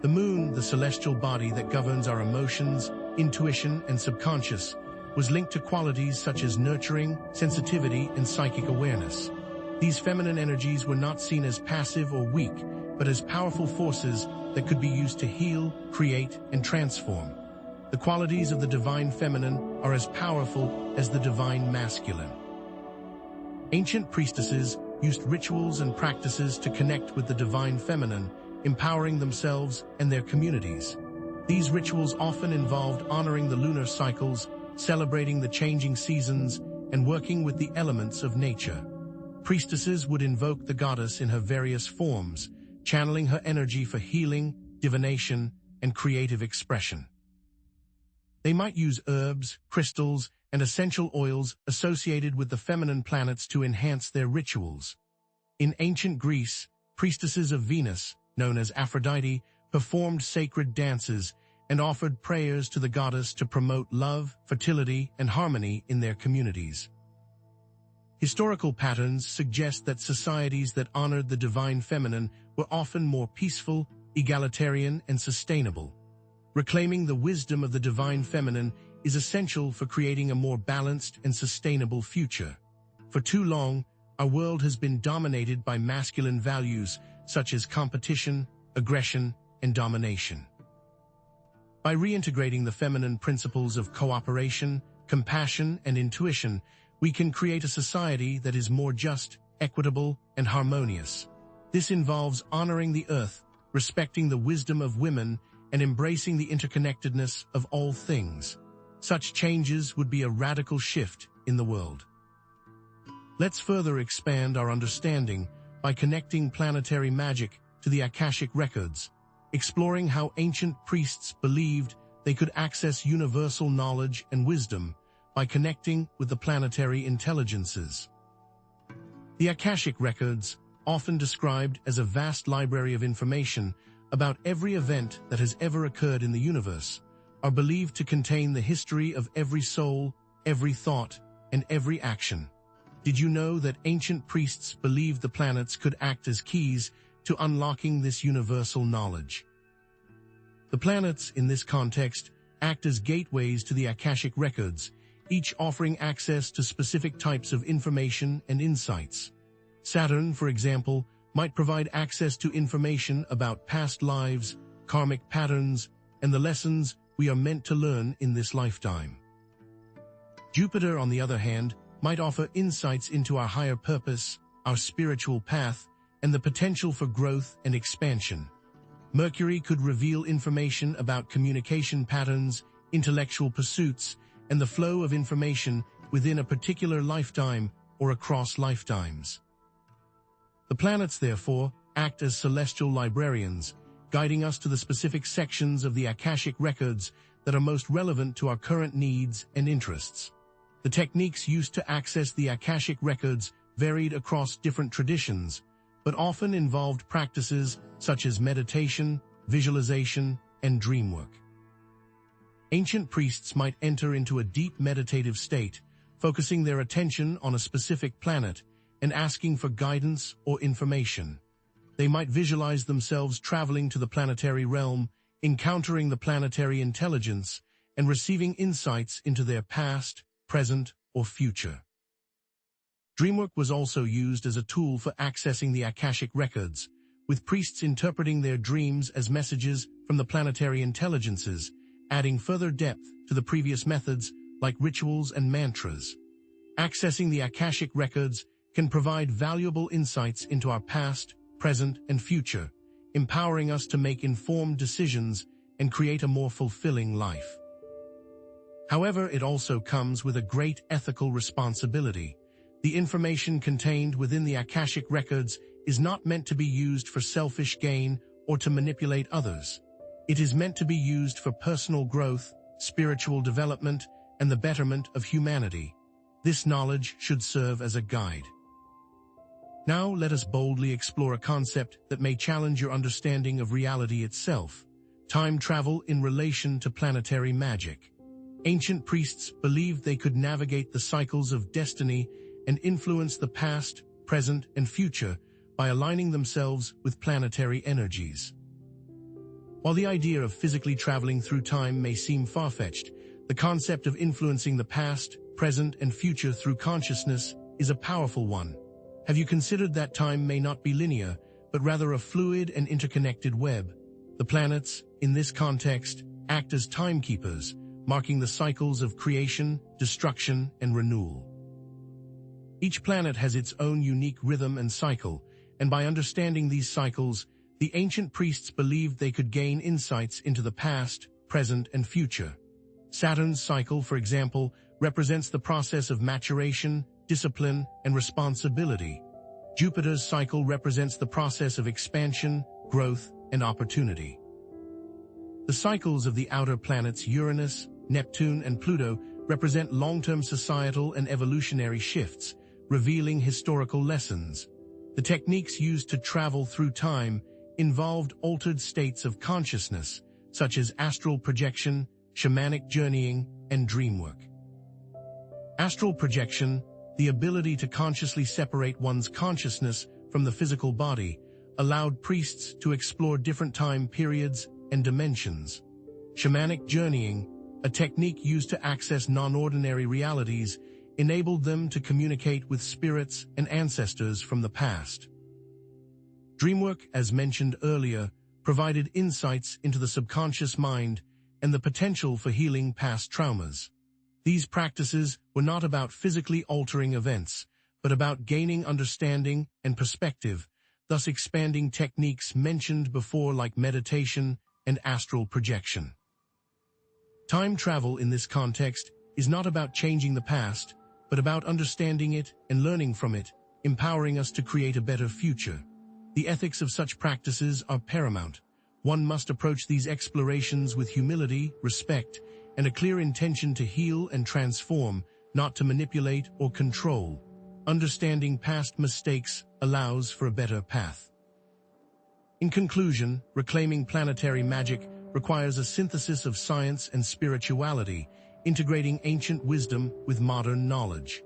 The Moon, the celestial body that governs our emotions, intuition, and subconscious, was linked to qualities such as nurturing, sensitivity, and psychic awareness. These feminine energies were not seen as passive or weak, but as powerful forces that could be used to heal, create, and transform. The qualities of the divine feminine are as powerful as the divine masculine. Ancient priestesses used rituals and practices to connect with the divine feminine, empowering themselves and their communities. These rituals often involved honoring the lunar cycles, celebrating the changing seasons, and working with the elements of nature. Priestesses would invoke the goddess in her various forms, channeling her energy for healing, divination, and creative expression. They might use herbs, crystals, and essential oils associated with the feminine planets to enhance their rituals. In ancient Greece, priestesses of Venus, known as Aphrodite, performed sacred dances and offered prayers to the goddess to promote love, fertility, and harmony in their communities. Historical patterns suggest that societies that honored the divine feminine were often more peaceful, egalitarian, and sustainable. Reclaiming the wisdom of the divine feminine is essential for creating a more balanced and sustainable future. For too long, our world has been dominated by masculine values such as competition, aggression, and domination. By reintegrating the feminine principles of cooperation, compassion, and intuition, we can create a society that is more just, equitable, and harmonious. This involves honoring the earth, respecting the wisdom of women, and embracing the interconnectedness of all things. Such changes would be a radical shift in the world. Let's further expand our understanding by connecting planetary magic to the Akashic records, exploring how ancient priests believed they could access universal knowledge and wisdom by connecting with the planetary intelligences. The Akashic records, often described as a vast library of information about every event that has ever occurred in the universe, are believed to contain the history of every soul, every thought, and every action. Did you know that ancient priests believed the planets could act as keys to unlocking this universal knowledge? The planets, in this context, act as gateways to the Akashic records, each offering access to specific types of information and insights. Saturn, for example, might provide access to information about past lives, karmic patterns, and the lessons we are meant to learn in this lifetime. Jupiter, on the other hand, might offer insights into our higher purpose, our spiritual path, and the potential for growth and expansion. Mercury could reveal information about communication patterns, intellectual pursuits, and the flow of information within a particular lifetime or across lifetimes. The planets, therefore, act as celestial librarians, guiding us to the specific sections of the Akashic records that are most relevant to our current needs and interests. The techniques used to access the Akashic records varied across different traditions, but often involved practices such as meditation, visualization, and dream work. Ancient priests might enter into a deep meditative state, focusing their attention on a specific planet and asking for guidance or information. They might visualize themselves traveling to the planetary realm, encountering the planetary intelligence, and receiving insights into their past, present, or future. Dreamwork was also used as a tool for accessing the Akashic records, with priests interpreting their dreams as messages from the planetary intelligences, adding further depth to the previous methods like rituals and mantras. Accessing the Akashic records can provide valuable insights into our past, present, and future, empowering us to make informed decisions and create a more fulfilling life. However, it also comes with a great ethical responsibility. The information contained within the Akashic records is not meant to be used for selfish gain or to manipulate others. It is meant to be used for personal growth, spiritual development, and the betterment of humanity. This knowledge should serve as a guide. Now let us boldly explore a concept that may challenge your understanding of reality itself: time travel in relation to planetary magic. Ancient priests believed they could navigate the cycles of destiny and influence the past, present, and future by aligning themselves with planetary energies. While the idea of physically traveling through time may seem far-fetched, the concept of influencing the past, present, and future through consciousness is a powerful one. Have you considered that time may not be linear, but rather a fluid and interconnected web? The planets, in this context, act as timekeepers, marking the cycles of creation, destruction, and renewal. Each planet has its own unique rhythm and cycle, and by understanding these cycles, the ancient priests believed they could gain insights into the past, present, and future. Saturn's cycle, for example, represents the process of maturation, discipline, and responsibility. Jupiter's cycle represents the process of expansion, growth, and opportunity. The cycles of the outer planets Uranus, Neptune, and Pluto represent long-term societal and evolutionary shifts, revealing historical lessons. The techniques used to travel through time involved altered states of consciousness, such as astral projection, shamanic journeying, and dreamwork. Astral projection, the ability to consciously separate one's consciousness from the physical body, allowed priests to explore different time periods and dimensions. Shamanic journeying, a technique used to access non-ordinary realities, enabled them to communicate with spirits and ancestors from the past. Dreamwork, as mentioned earlier, provided insights into the subconscious mind and the potential for healing past traumas. These practices were not about physically altering events, but about gaining understanding and perspective, thus expanding techniques mentioned before like meditation and astral projection. Time travel in this context is not about changing the past, but about understanding it and learning from it, empowering us to create a better future. The ethics of such practices are paramount. One must approach these explorations with humility, respect, and a clear intention to heal and transform, not to manipulate or control. Understanding past mistakes allows for a better path. In conclusion, reclaiming planetary magic requires a synthesis of science and spirituality, integrating ancient wisdom with modern knowledge.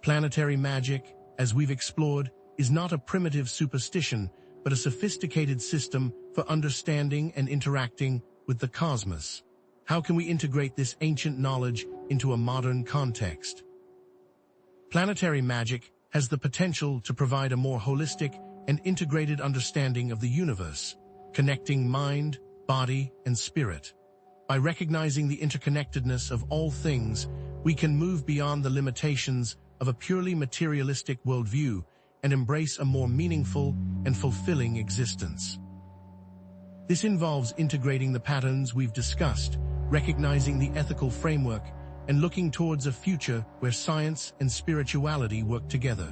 Planetary magic, as we've explored, is not a primitive superstition, but a sophisticated system for understanding and interacting with the cosmos. How can we integrate this ancient knowledge into a modern context? Planetary magic has the potential to provide a more holistic and integrated understanding of the universe, connecting mind, body, and spirit. By recognizing the interconnectedness of all things, we can move beyond the limitations of a purely materialistic worldview and embrace a more meaningful and fulfilling existence. This involves integrating the patterns we've discussed, recognizing the ethical framework, and looking towards a future where science and spirituality work together.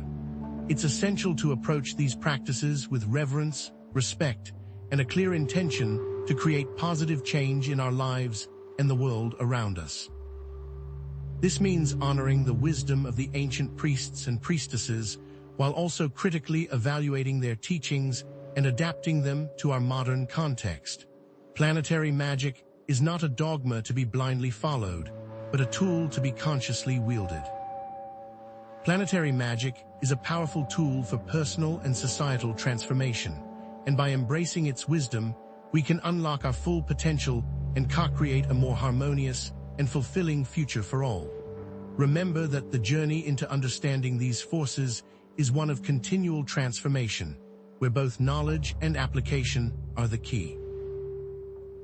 It's essential to approach these practices with reverence, respect, and a clear intention to create positive change in our lives and the world around us. This means honoring the wisdom of the ancient priests and priestesses while also critically evaluating their teachings and adapting them to our modern context. Planetary magic is not a dogma to be blindly followed, but a tool to be consciously wielded. Planetary magic is a powerful tool for personal and societal transformation, and by embracing its wisdom, we can unlock our full potential and co-create a more harmonious and fulfilling future for all. Remember that the journey into understanding these forces is one of continual transformation, where both knowledge and application are the key.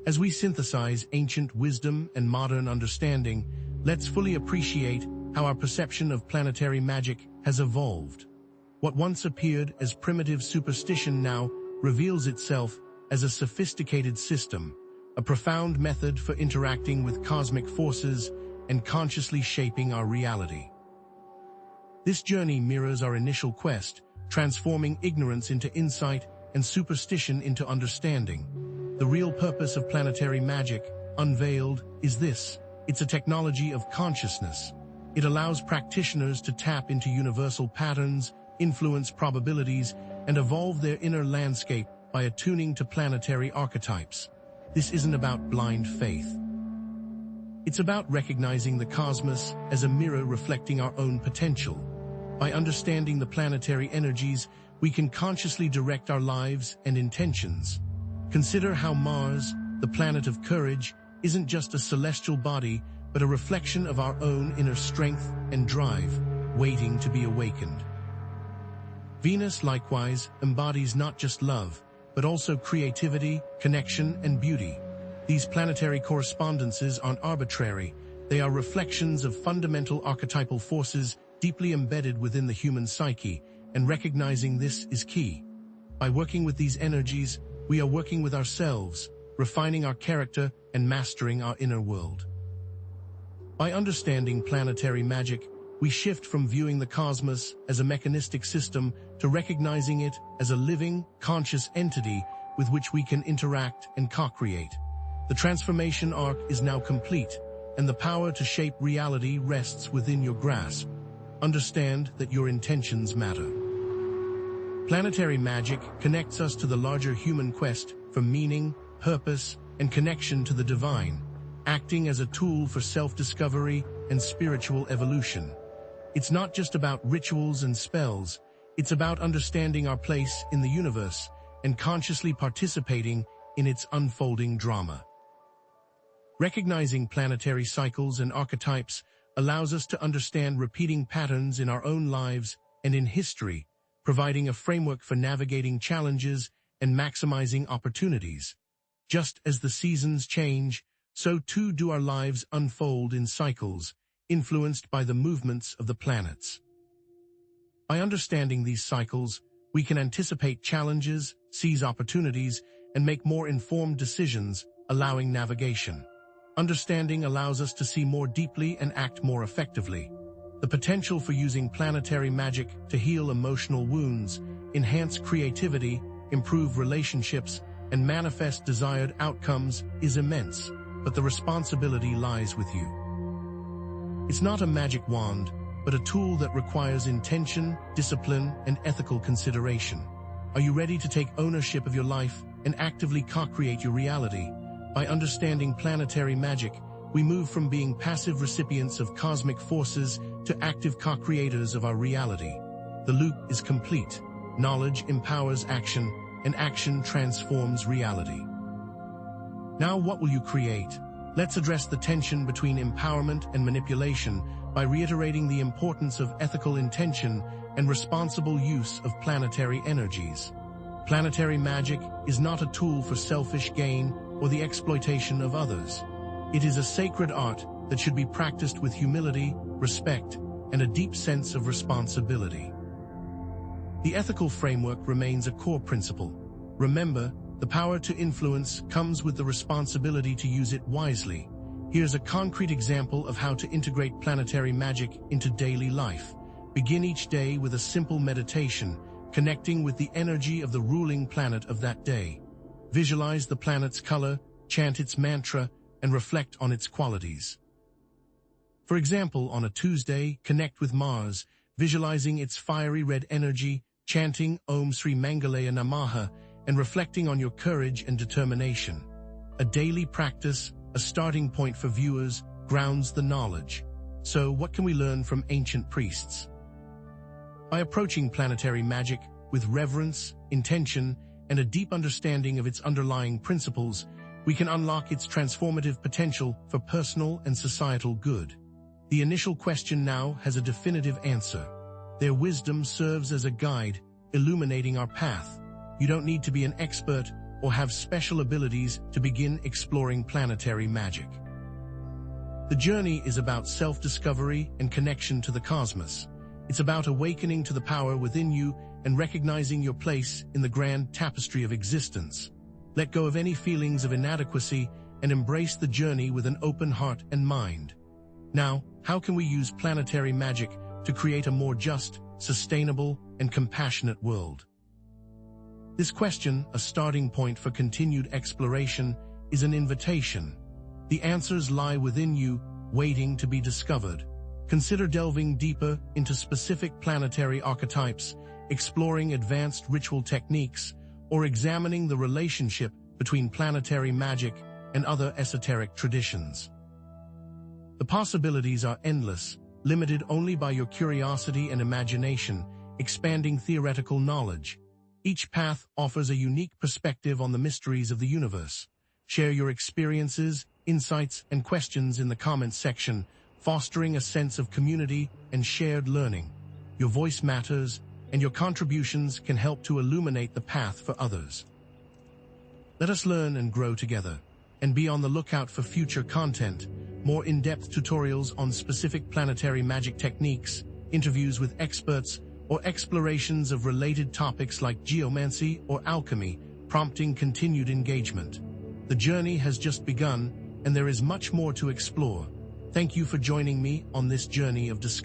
As we synthesize ancient wisdom and modern understanding, let's fully appreciate how our perception of planetary magic has evolved. What once appeared as primitive superstition now reveals itself as a sophisticated system, a profound method for interacting with cosmic forces and consciously shaping our reality. This journey mirrors our initial quest, transforming ignorance into insight and superstition into understanding. The real purpose of planetary magic, unveiled, is this: it's a technology of consciousness. It allows practitioners to tap into universal patterns, influence probabilities, and evolve their inner landscape by attuning to planetary archetypes. This isn't about blind faith. It's about recognizing the cosmos as a mirror reflecting our own potential. By understanding the planetary energies, we can consciously direct our lives and intentions. Consider how Mars, the planet of courage, isn't just a celestial body, but a reflection of our own inner strength and drive, waiting to be awakened. Venus, likewise, embodies not just love, but also creativity, connection, and beauty. These planetary correspondences aren't arbitrary. They are reflections of fundamental archetypal forces deeply embedded within the human psyche, and recognizing this is key. By working with these energies, we are working with ourselves, refining our character and mastering our inner world. By understanding planetary magic, we shift from viewing the cosmos as a mechanistic system to recognizing it as a living, conscious entity with which we can interact and co-create. The transformation arc is now complete, and the power to shape reality rests within your grasp. Understand that your intentions matter. Planetary magic connects us to the larger human quest for meaning, purpose, and connection to the divine, acting as a tool for self-discovery and spiritual evolution. It's not just about rituals and spells, it's about understanding our place in the universe and consciously participating in its unfolding drama. Recognizing planetary cycles and archetypes allows us to understand repeating patterns in our own lives and in history, providing a framework for navigating challenges and maximizing opportunities. Just as the seasons change, so too do our lives unfold in cycles, influenced by the movements of the planets. By understanding these cycles, we can anticipate challenges, seize opportunities, and make more informed decisions, allowing navigation. Understanding allows us to see more deeply and act more effectively. The potential for using planetary magic to heal emotional wounds, enhance creativity, improve relationships, and manifest desired outcomes is immense, but the responsibility lies with you. It's not a magic wand, but a tool that requires intention, discipline, and ethical consideration. Are you ready to take ownership of your life and actively co-create your reality? By understanding planetary magic, we move from being passive recipients of cosmic forces to active co-creators of our reality. The loop is complete. Knowledge empowers action, and action transforms reality. Now, what will you create? Let's address the tension between empowerment and manipulation by reiterating the importance of ethical intention and responsible use of planetary energies. Planetary magic is not a tool for selfish gain or the exploitation of others. It is a sacred art that should be practiced with humility, respect, and a deep sense of responsibility. The ethical framework remains a core principle. Remember, the power to influence comes with the responsibility to use it wisely. Here's a concrete example of how to integrate planetary magic into daily life. Begin each day with a simple meditation, connecting with the energy of the ruling planet of that day. Visualize the planet's color, chant its mantra, and reflect on its qualities. For example, on a Tuesday, connect with Mars, visualizing its fiery red energy, chanting Om Sri Mangalaya Namaha, and reflecting on your courage and determination. A daily practice, a starting point for viewers, grounds the knowledge. So what can we learn from ancient priests? By approaching planetary magic with reverence, intention, and a deep understanding of its underlying principles, we can unlock its transformative potential for personal and societal good. The initial question now has a definitive answer. Their wisdom serves as a guide, illuminating our path. You don't need to be an expert or have special abilities to begin exploring planetary magic. The journey is about self-discovery and connection to the cosmos. It's about awakening to the power within you and recognizing your place in the grand tapestry of existence. Let go of any feelings of inadequacy and embrace the journey with an open heart and mind. Now, how can we use planetary magic to create a more just, sustainable, and compassionate world? This question, a starting point for continued exploration, is an invitation. The answers lie within you, waiting to be discovered. Consider delving deeper into specific planetary archetypes, exploring advanced ritual techniques, or examining the relationship between planetary magic and other esoteric traditions. The possibilities are endless, limited only by your curiosity and imagination, expanding theoretical knowledge. Each path offers a unique perspective on the mysteries of the universe. Share your experiences, insights, and questions in the comments section, fostering a sense of community and shared learning. Your voice matters, and your contributions can help to illuminate the path for others. Let us learn and grow together, and be on the lookout for future content, more in-depth tutorials on specific planetary magic techniques, interviews with experts, or explorations of related topics like geomancy or alchemy, prompting continued engagement. The journey has just begun, and there is much more to explore. Thank you for joining me on this journey of discovery.